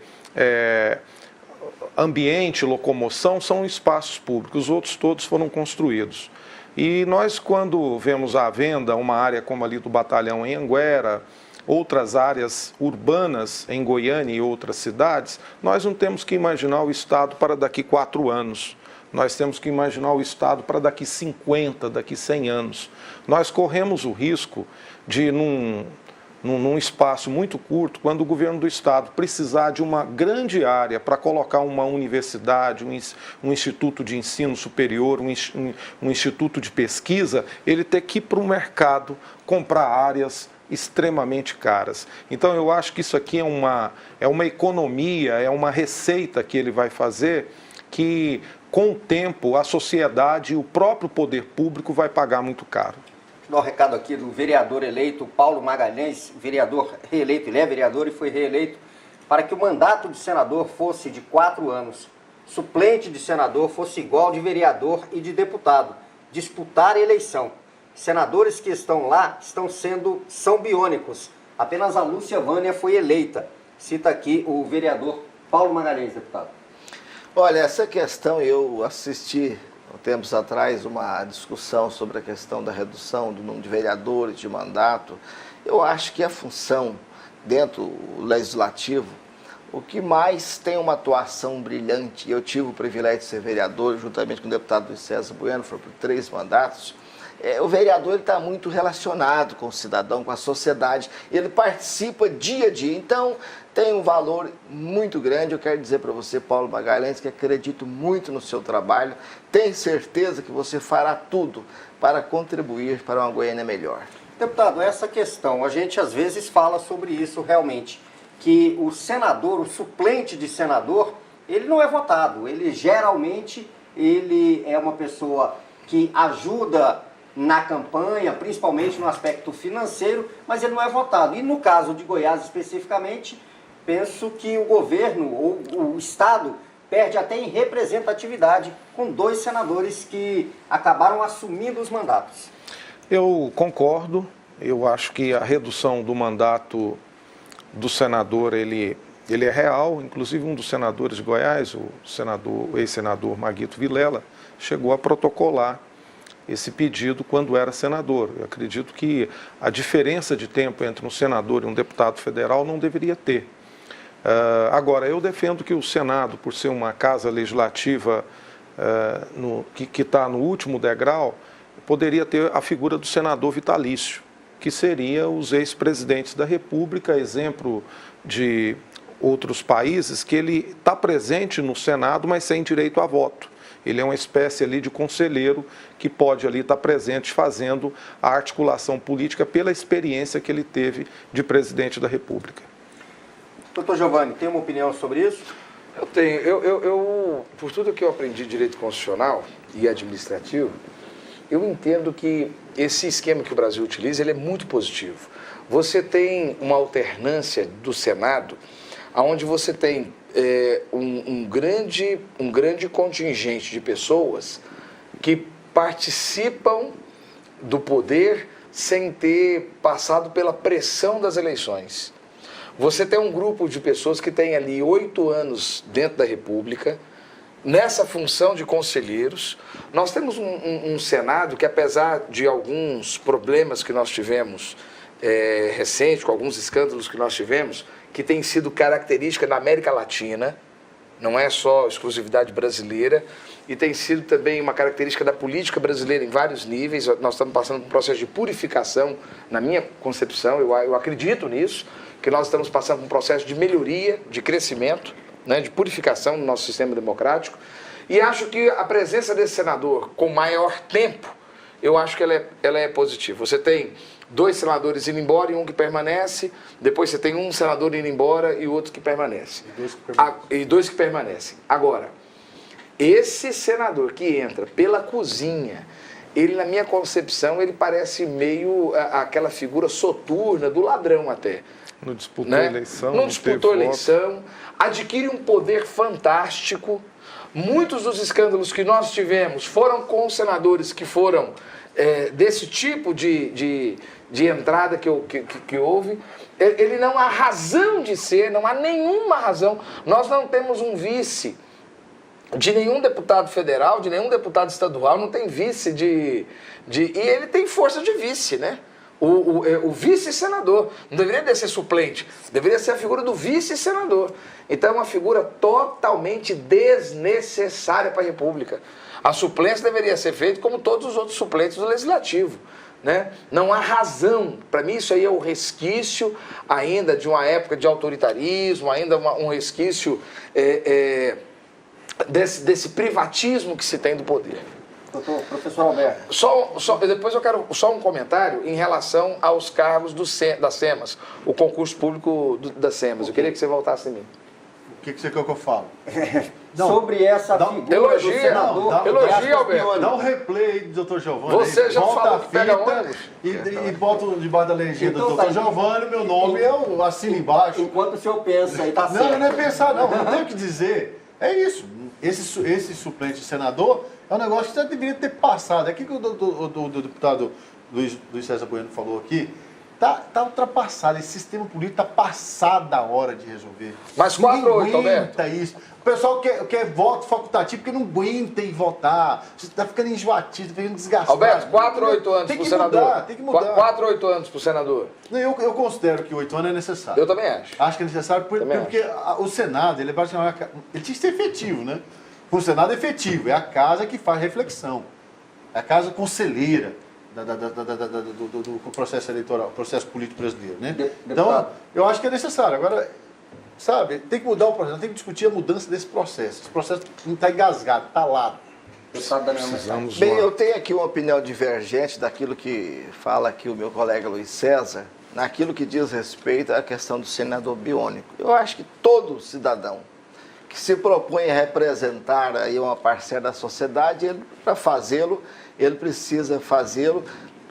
ambiente, locomoção, são espaços públicos, os outros todos foram construídos. E nós, quando vemos à venda uma área como ali do Batalhão em Anguera, outras áreas urbanas em Goiânia e outras cidades, nós não temos que imaginar o Estado para daqui 4 anos. Nós temos que imaginar o Estado para daqui 50, daqui 100 anos. Nós corremos o risco de, num espaço muito curto, quando o governo do Estado precisar de uma grande área para colocar uma universidade, um instituto de ensino superior, um instituto de pesquisa, ele ter que ir para o mercado comprar áreas extremamente caras. Então eu acho que isso aqui é uma economia, é uma receita que ele vai fazer que, com o tempo, a sociedade e o próprio poder público vai pagar muito caro. Vou dar um recado aqui do vereador eleito Paulo Magalhães, vereador reeleito, ele é vereador e foi reeleito para que o mandato de senador fosse de 4 anos, suplente de senador fosse igual de vereador e de deputado, disputar a eleição. Senadores que estão lá são biônicos. Apenas a Lúcia Vânia foi eleita. Cita aqui o vereador Paulo Magalhães, deputado. Olha, essa questão, eu assisti tempos atrás uma discussão sobre a questão da redução do número de vereadores, de mandato. Eu acho que a função dentro do legislativo, o que mais tem uma atuação brilhante, eu tive o privilégio de ser vereador, juntamente com o deputado Luiz César Bueno, foi por 3 mandatos, o vereador está muito relacionado com o cidadão, com a sociedade, ele participa dia a dia, então tem um valor muito grande. Eu quero dizer para você, Paulo Magalhães, que acredito muito no seu trabalho, tenho certeza que você fará tudo para contribuir para uma Goiânia melhor. Deputado, essa questão, a gente às vezes fala sobre isso realmente, que o senador, o suplente de senador, ele não é votado, ele geralmente é uma pessoa que ajuda na campanha, principalmente no aspecto financeiro, mas ele não é votado. E no caso de Goiás especificamente, penso que o governo ou o Estado perde até em representatividade com 2 senadores que acabaram assumindo os mandatos. Eu concordo, eu acho que a redução do mandato do senador, ele é real. Inclusive um dos senadores de Goiás, o ex-senador Maguito Vilela, chegou a protocolar esse pedido quando era senador. Eu acredito que a diferença de tempo entre um senador e um deputado federal não deveria ter. Agora, eu defendo que o Senado, por ser uma casa legislativa que está no último degrau, poderia ter a figura do senador vitalício, que seria os ex-presidentes da República, exemplo de outros países, que ele está presente no Senado, mas sem direito a voto. Ele é uma espécie ali de conselheiro que pode ali estar presente fazendo a articulação política pela experiência que ele teve de presidente da República. Doutor Giovanni, tem uma opinião sobre isso? Eu tenho. Eu, por tudo que eu aprendi de direito constitucional e administrativo, eu entendo que esse esquema que o Brasil utiliza, ele é muito positivo. Você tem uma alternância do Senado, onde você tem um grande contingente de pessoas que participam do poder sem ter passado pela pressão das eleições. Você tem um grupo de pessoas que tem ali 8 anos dentro da República, nessa função de conselheiros. Nós temos um Senado que, apesar de alguns problemas que nós tivemos recente, com alguns escândalos que nós tivemos, que tem sido característica na América Latina, não é só exclusividade brasileira, e tem sido também uma característica da política brasileira em vários níveis. Nós estamos passando por um processo de purificação, na minha concepção, eu acredito nisso, que nós estamos passando por um processo de melhoria, de crescimento, né, de purificação no nosso sistema democrático, e acho que a presença desse senador com maior tempo, eu acho que ela é positiva. Você tem 2 senadores indo embora e um que permanece, depois você tem um senador indo embora e outro que permanece. E 2 que permanecem. Agora, esse senador que entra pela cozinha, ele, na minha concepção, ele parece meio aquela figura soturna do ladrão até. Não disputou a eleição. Não disputou a eleição, adquire um poder fantástico. Muitos dos escândalos que nós tivemos foram com senadores que foram desse tipo de entrada que houve. Ele não há razão de ser, não há nenhuma razão. Nós não temos um vice de nenhum deputado federal, de nenhum deputado estadual, não tem vice e ele tem força de vice, né? O vice-senador, não deveria ser suplente, deveria ser a figura do vice-senador. Então é uma figura totalmente desnecessária para a República. A suplência deveria ser feita como todos os outros suplentes do Legislativo, né? Não há razão, para mim isso aí é o resquício ainda de uma época de autoritarismo, ainda um resquício desse privatismo que se tem do poder. Doutor, professor Alberto. Depois eu quero só um comentário em relação aos cargos da SEMAS, o concurso público da SEMAS. Eu queria que você voltasse em mim. que você quer que eu falo? Sobre essa figura do senador... Elogia, Alberto. Dá um replay aí do Dr. Giovanni. Você aí, já volta falou a que pega fita ônibus. e bota debaixo da legenda Então do tá Dr. aí. Giovanni, meu nome eu assino embaixo. Enquanto o senhor pensa aí, tá certo. Não, não é pensar não, não tem o que dizer. É isso. Esse suplente de senador é um negócio que já deveria ter passado. É aquilo que o deputado Luiz César Bueno falou aqui. Tá ultrapassado, esse sistema político está passado da hora de resolver. Mas 4-8, Alberto. Isso. O pessoal quer voto facultativo porque não aguenta ir votar. Você está ficando enjoativo, está ficando desgastado. Alberto, 4 ou 8 anos tem pro que senador? Mudar, tem que mudar. 4 ou 8 anos pro senador? Eu considero que 8 anos é necessário. Eu também acho. Acho que é necessário porque o Senado, ele tinha que ser efetivo, né? O Senado é efetivo, é a casa que faz reflexão. É a casa conselheira do processo eleitoral, processo político brasileiro, né? Então, eu acho que é necessário. Agora, sabe, tem que mudar o processo, tem que discutir a mudança desse processo. Esse processo não está engasgado, está lá. Precisamos Bem, eu tenho aqui uma opinião divergente daquilo que fala aqui o meu colega Luiz César, naquilo que diz respeito à questão do senador biônico. Eu acho que todo cidadão que se propõe a representar aí uma parcela da sociedade, para fazê-lo, ele precisa fazê-lo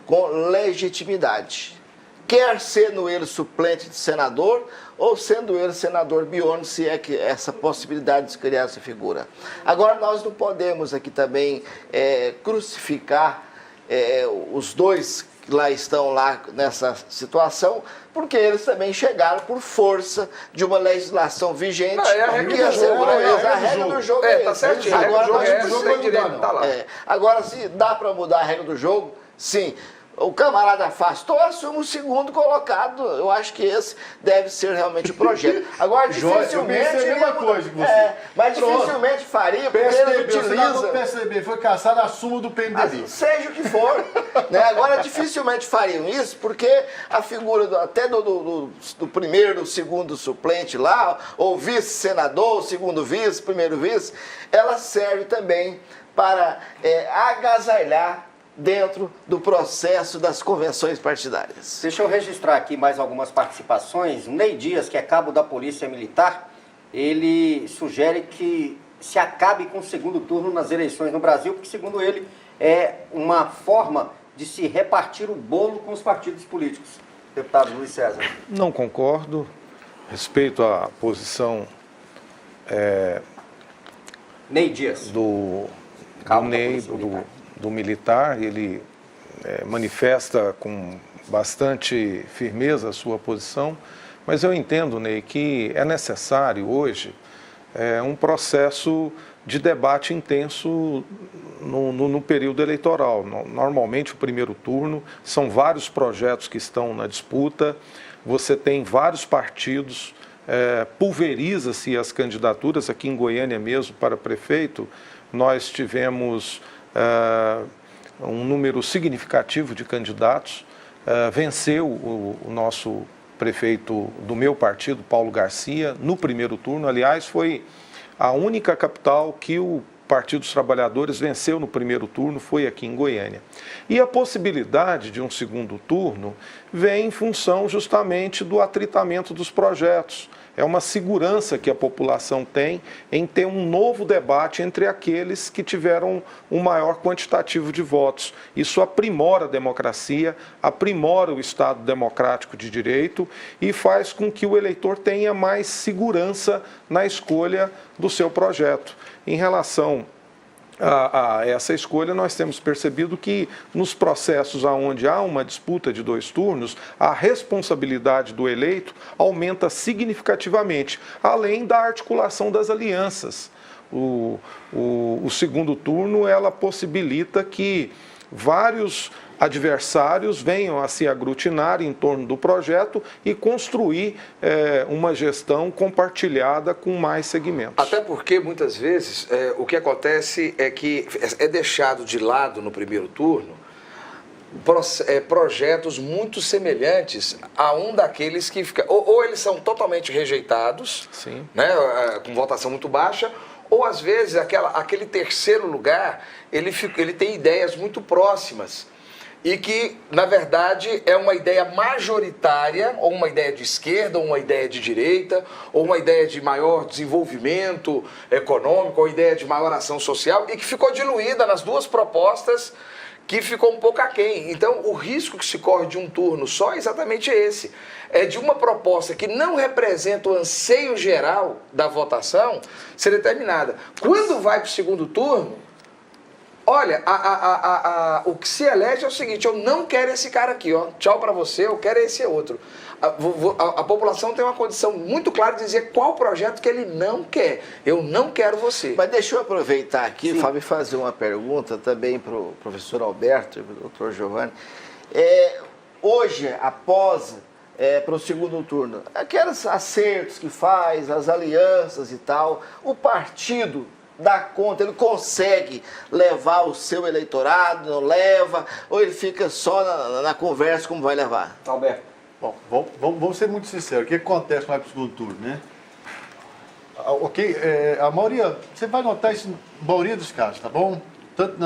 com legitimidade. Quer sendo ele suplente de senador ou sendo ele senador biônico, se é que essa possibilidade de criar essa figura. Agora, nós não podemos aqui também crucificar os dois que estão lá nessa situação, porque eles também chegaram por força de uma legislação vigente. Não, é a regra do jogo, a regra do jogo é tá essa. certinho. A regra do jogo é essa, tem direito, tá lá. Agora, se dá para mudar a regra do jogo, sim. O camarada afastou, assume o segundo colocado. Eu acho que esse deve ser realmente o projeto. Agora, dificilmente... eu pensei a mesma coisa que você. Mas dificilmente faria, porque ele utiliza... O PSDB foi caçado, assumo do PMDB. Seja o que for. Né? Agora, dificilmente fariam isso, porque a figura até do primeiro, do segundo suplente lá, ou vice-senador, segundo vice, primeiro vice, ela serve também para agasalhar dentro do processo das convenções partidárias. Deixa eu registrar aqui mais algumas participações. O Ney Dias, que é cabo da Polícia Militar, ele sugere que se acabe com o segundo turno nas eleições no Brasil, porque, segundo ele, é uma forma de se repartir o bolo com os partidos políticos. Deputado Luiz César. Não concordo. Respeito à posição Ney Dias. do Cabo da Ney, Polícia Militar. do militar. Ele manifesta com bastante firmeza a sua posição, mas eu entendo, Ney, que é necessário hoje um processo de debate intenso no período eleitoral. Normalmente, o primeiro turno, são vários projetos que estão na disputa, você tem vários partidos, pulveriza-se as candidaturas. Aqui em Goiânia mesmo, para prefeito, nós tivemos um número significativo de candidatos. Venceu o nosso prefeito do meu partido, Paulo Garcia, no primeiro turno. Aliás, foi a única capital que o Partido dos Trabalhadores venceu no primeiro turno, foi aqui em Goiânia. E a possibilidade de um segundo turno vem em função justamente do atritamento dos projetos. É uma segurança que a população tem em ter um novo debate entre aqueles que tiveram um maior quantitativo de votos. Isso aprimora a democracia, aprimora o Estado democrático de direito e faz com que o eleitor tenha mais segurança na escolha do seu projeto. Em relação a essa escolha, nós temos percebido que nos processos onde há uma disputa de dois turnos, a responsabilidade do eleito aumenta significativamente, além da articulação das alianças. O segundo turno, ela possibilita que vários adversários venham a se aglutinar em torno do projeto e construir uma gestão compartilhada com mais segmentos. Até porque, muitas vezes, o que acontece é que é deixado de lado no primeiro turno projetos muito semelhantes a um daqueles que fica... Ou eles são totalmente rejeitados, sim, né, com votação muito baixa, ou às vezes aquele terceiro lugar, ele tem ideias muito próximas. e que, na verdade, é uma ideia majoritária, ou uma ideia de esquerda, ou uma ideia de direita, ou uma ideia de maior desenvolvimento econômico, ou ideia de maior ação social, e que ficou diluída nas duas propostas, que ficou um pouco aquém. Então, o risco que se corre de um turno só é exatamente esse. É de uma proposta que não representa o anseio geral da votação ser determinada. Quando vai para o segundo turno, olha, o que se elege é o seguinte: eu não quero esse cara aqui, ó, tchau para você, eu quero esse outro. A população tem uma condição muito clara de dizer qual projeto que ele não quer. Eu não quero você. Mas deixa eu aproveitar aqui, Sim. Fábio, e fazer uma pergunta também para o professor Alberto e para o doutor Giovanni. Hoje, após, para o segundo turno, aqueles acertos que faz, as alianças e tal, o partido dá conta, ele consegue levar o seu eleitorado, não leva, ou ele fica só na conversa como vai levar? Alberto. Bom, vamos ser muito sinceros. O que acontece mais para o segundo turno, né? Ok, a maioria, você vai notar isso na maioria dos casos, tá bom? Tanto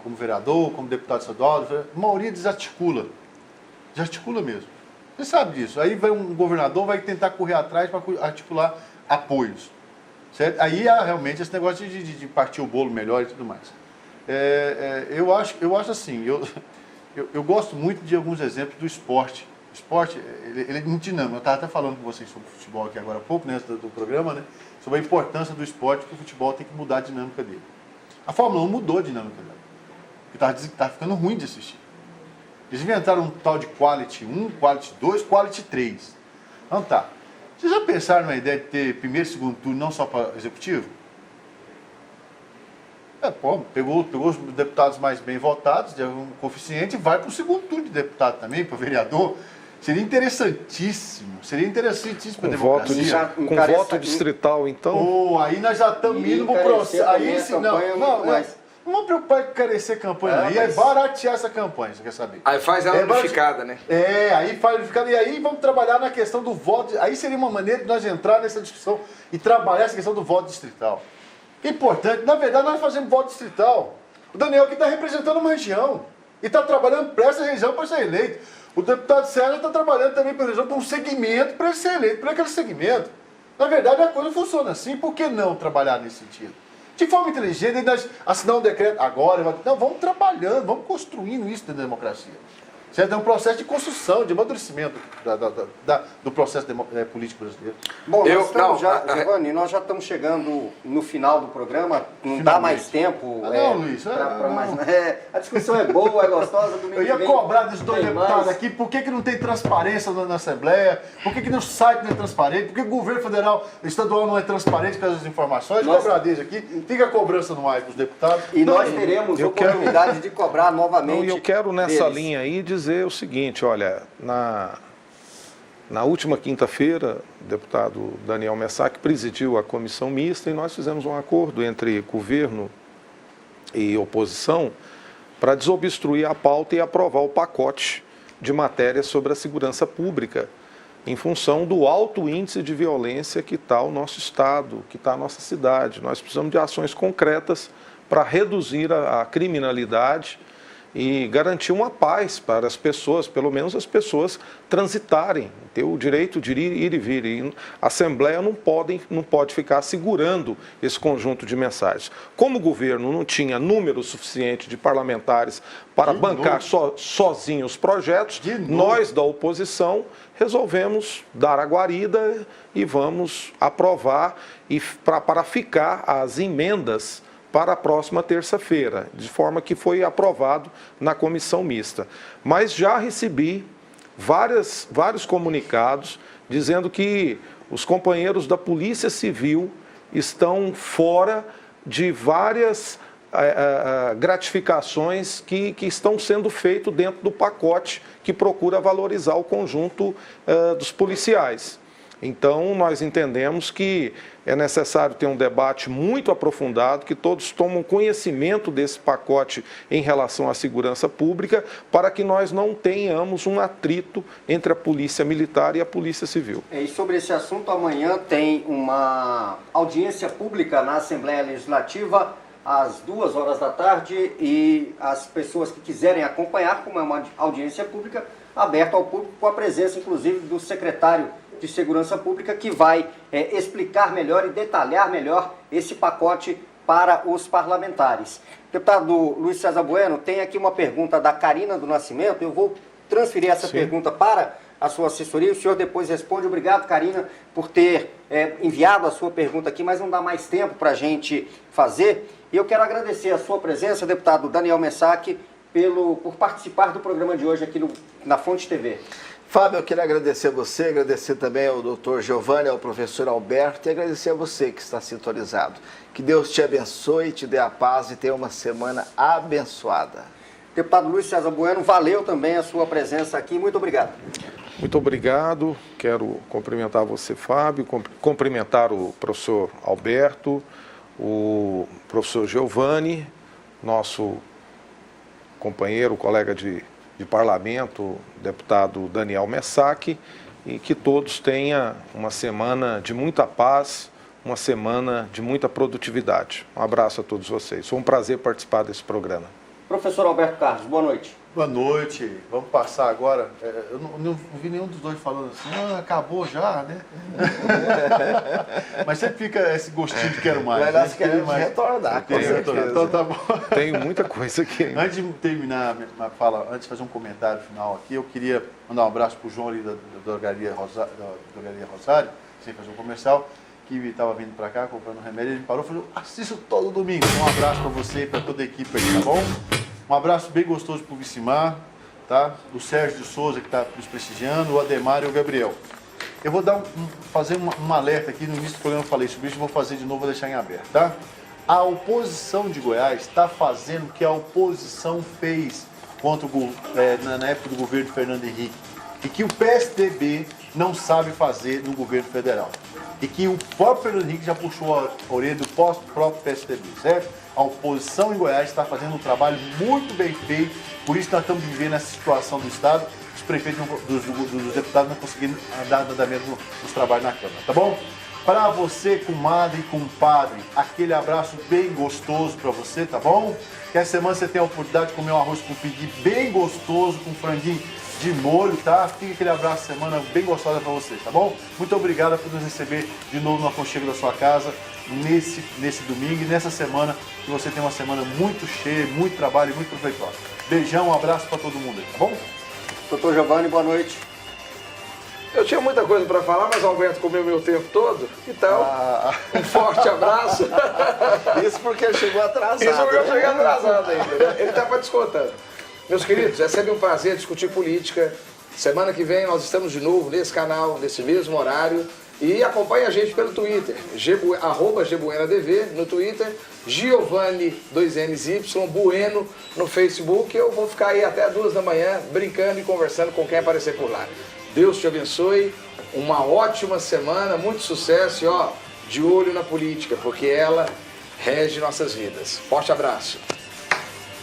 como vereador, como deputado estadual, a maioria desarticula. Desarticula mesmo. Você sabe disso. Aí vai um governador, vai tentar correr atrás para articular apoios. Certo? Aí há realmente esse negócio de partir o bolo melhor e tudo mais. Eu acho assim, eu gosto muito de alguns exemplos do esporte. O esporte, ele é muito dinâmico. Eu estava até falando com vocês sobre futebol aqui agora há pouco, né, do programa, né, sobre a importância do esporte, que o futebol tem que mudar a dinâmica dele. A Fórmula 1 mudou a dinâmica dela. Porque está ficando ruim de assistir. Eles inventaram um tal de Quality 1, Quality 2, Quality 3. Então tá. Vocês já pensaram na ideia de ter primeiro e segundo turno não só para executivo? Pegou os deputados mais bem votados, de um coeficiente, e vai para o segundo turno de deputado também, para vereador. Seria interessantíssimo para a democracia. Com voto distrital, então. Aí nós já estamos indo para o processo. Aí sim, não vamos preocupar com encarecer campanha. Aí é baratear essa campanha, você quer saber? Aí faz ela unificada, né? Aí faz unificada. E aí vamos trabalhar na questão do voto. Aí seria uma maneira de nós entrar nessa discussão e trabalhar essa questão do voto distrital. Que é importante. Na verdade, nós fazemos voto distrital. O Daniel aqui está representando uma região e está trabalhando para essa região para ser eleito. O deputado Sérgio está trabalhando também, por exemplo, para um segmento para ser eleito, para aquele segmento. Na verdade, a coisa funciona assim. Por que não trabalhar nesse sentido? De forma inteligente, nós assinar um decreto agora. Não, vamos trabalhando, vamos construindo isso da democracia. Certo? É um processo de construção, de amadurecimento do processo político brasileiro. Bom, Giovanni, nós já estamos chegando no final do programa, não dá mais tempo. Luiz. A discussão é boa, é gostosa. Eu ia cobrar dos dois deputados aqui, por que não tem transparência na Assembleia, por que no site não é transparente, por que o governo federal, estadual não é transparente com as informações, cobrar deles aqui, fica a cobrança no ar para os deputados. E nós teremos oportunidade de cobrar novamente. E eu quero nessa linha aí dizer o seguinte, olha, na última quinta-feira, o deputado Daniel Messac presidiu a comissão mista e nós fizemos um acordo entre governo e oposição para desobstruir a pauta e aprovar o pacote de matérias sobre a segurança pública, em função do alto índice de violência que está o nosso estado, que está a nossa cidade. Nós precisamos de ações concretas para reduzir a criminalidade e garantir uma paz para as pessoas, pelo menos as pessoas transitarem, ter o direito de ir e vir. E a Assembleia não pode ficar segurando esse conjunto de mensagens. Como o governo não tinha número suficiente de parlamentares para bancar sozinho os projetos, nós da oposição resolvemos dar a guarida e vamos aprovar para ficar as emendas para a próxima terça-feira, de forma que foi aprovado na comissão mista. Mas já recebi vários comunicados dizendo que os companheiros da Polícia Civil estão fora de várias gratificações que estão sendo feitas dentro do pacote que procura valorizar o conjunto dos policiais. Então, nós entendemos que é necessário ter um debate muito aprofundado, que todos tomem conhecimento desse pacote em relação à segurança pública, para que nós não tenhamos um atrito entre a Polícia Militar e a Polícia Civil. E sobre esse assunto, amanhã tem uma audiência pública na Assembleia Legislativa às 2 horas da tarde, e as pessoas que quiserem acompanhar, como é uma audiência pública, aberta ao público, com a presença, inclusive, do secretário de Segurança Pública, que vai explicar melhor e detalhar melhor esse pacote para os parlamentares. Deputado Luiz César Bueno, tem aqui uma pergunta da Karina do Nascimento. Eu vou transferir essa pergunta para a sua assessoria. O senhor depois responde. Obrigado, Karina, por ter enviado a sua pergunta aqui, mas não dá mais tempo para a gente fazer. E eu quero agradecer a sua presença, deputado Daniel Messac, por participar do programa de hoje aqui na Fonte TV. Fábio, eu queria agradecer a você, agradecer também ao doutor Giovanni, ao professor Alberto, e agradecer a você que está sintonizado. Que Deus te abençoe, te dê a paz e tenha uma semana abençoada. Deputado Luiz César Bueno, valeu também a sua presença aqui. Muito obrigado. Muito obrigado. Quero cumprimentar você, Fábio, cumprimentar o professor Alberto, o professor Giovanni, nosso companheiro, colega de parlamento, deputado Daniel Messac, e que todos tenham uma semana de muita paz, uma semana de muita produtividade. Um abraço a todos vocês. Foi um prazer participar desse programa. Professor Alberto Carlos, boa noite. Boa noite. Vamos passar agora. Eu não vi nenhum dos dois falando assim, acabou já, né? Mas sempre fica esse gostinho de quero mais. Mas nós queremos retornar. Então tá bom. Tenho muita coisa aqui ainda. Antes de terminar a fala, antes de fazer um comentário final aqui, eu queria mandar um abraço para o João ali da Drogaria Rosário, sem fazer um comercial, que estava vindo para cá comprando remédio. Ele parou e falou: assisto todo domingo. Um abraço para você e para toda a equipe aí, tá bom? Um abraço bem gostoso para o Vicimar, tá? Do Sérgio de Souza, que está nos prestigiando, o Ademar e o Gabriel. Eu vou fazer um alerta aqui, no início do programa eu falei sobre isso, vou fazer de novo, vou deixar em aberto, tá? A oposição de Goiás está fazendo o que a oposição fez na época do governo Fernando Henrique, e que o PSDB não sabe fazer no governo federal. E que o próprio Fernando Henrique já puxou a orelha do próprio PSDB, certo? A oposição em Goiás está fazendo um trabalho muito bem feito, por isso nós estamos vivendo essa situação do Estado, os prefeitos, dos deputados não conseguindo dar andamento nos trabalhos na Câmara, tá bom? Para você, comadre e compadre, aquele abraço bem gostoso para você, tá bom? Que essa semana você tenha a oportunidade de comer um arroz com pedi bem gostoso, com franguinho de molho, tá? Fica aquele abraço, semana bem gostosa para você, tá bom? Muito obrigado por nos receber de novo no aconchego da sua casa nesse domingo e nessa semana, que você tenha uma semana muito cheia, muito trabalho e muito proveitosa. Beijão, um abraço para todo mundo aí, tá bom? Doutor Giovanni, boa noite. Eu tinha muita coisa para falar, mas o Alberto comeu meu tempo todo. Então, um forte abraço. Isso porque ele chegou atrasado. Isso porque eu cheguei atrasado ainda, né? Ele está descontando. Meus queridos, é sempre um prazer discutir política. Semana que vem nós estamos de novo nesse canal, nesse mesmo horário. E acompanhe a gente pelo Twitter, @GbuenaDV no Twitter, Giovanni 2NY Bueno no Facebook. Eu vou ficar aí até 2 da manhã brincando e conversando com quem aparecer por lá. Deus te abençoe, uma ótima semana, muito sucesso e de olho na política, porque ela rege nossas vidas. Forte abraço.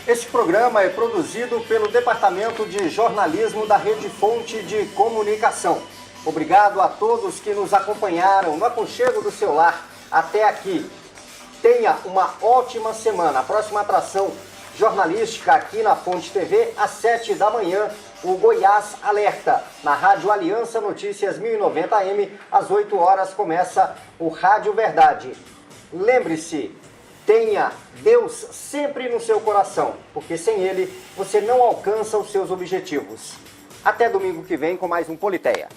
Esse programa é produzido pelo Departamento de Jornalismo da Rede Fonte de Comunicação. Obrigado a todos que nos acompanharam no aconchego do seu lar até aqui. Tenha uma ótima semana. A próxima atração jornalística aqui na Fonte TV, às 7 da manhã, o Goiás Alerta. Na Rádio Aliança Notícias 1090 AM, às 8 horas, começa o Rádio Verdade. Lembre-se, tenha Deus sempre no seu coração, porque sem Ele você não alcança os seus objetivos. Até domingo que vem com mais um Politeia.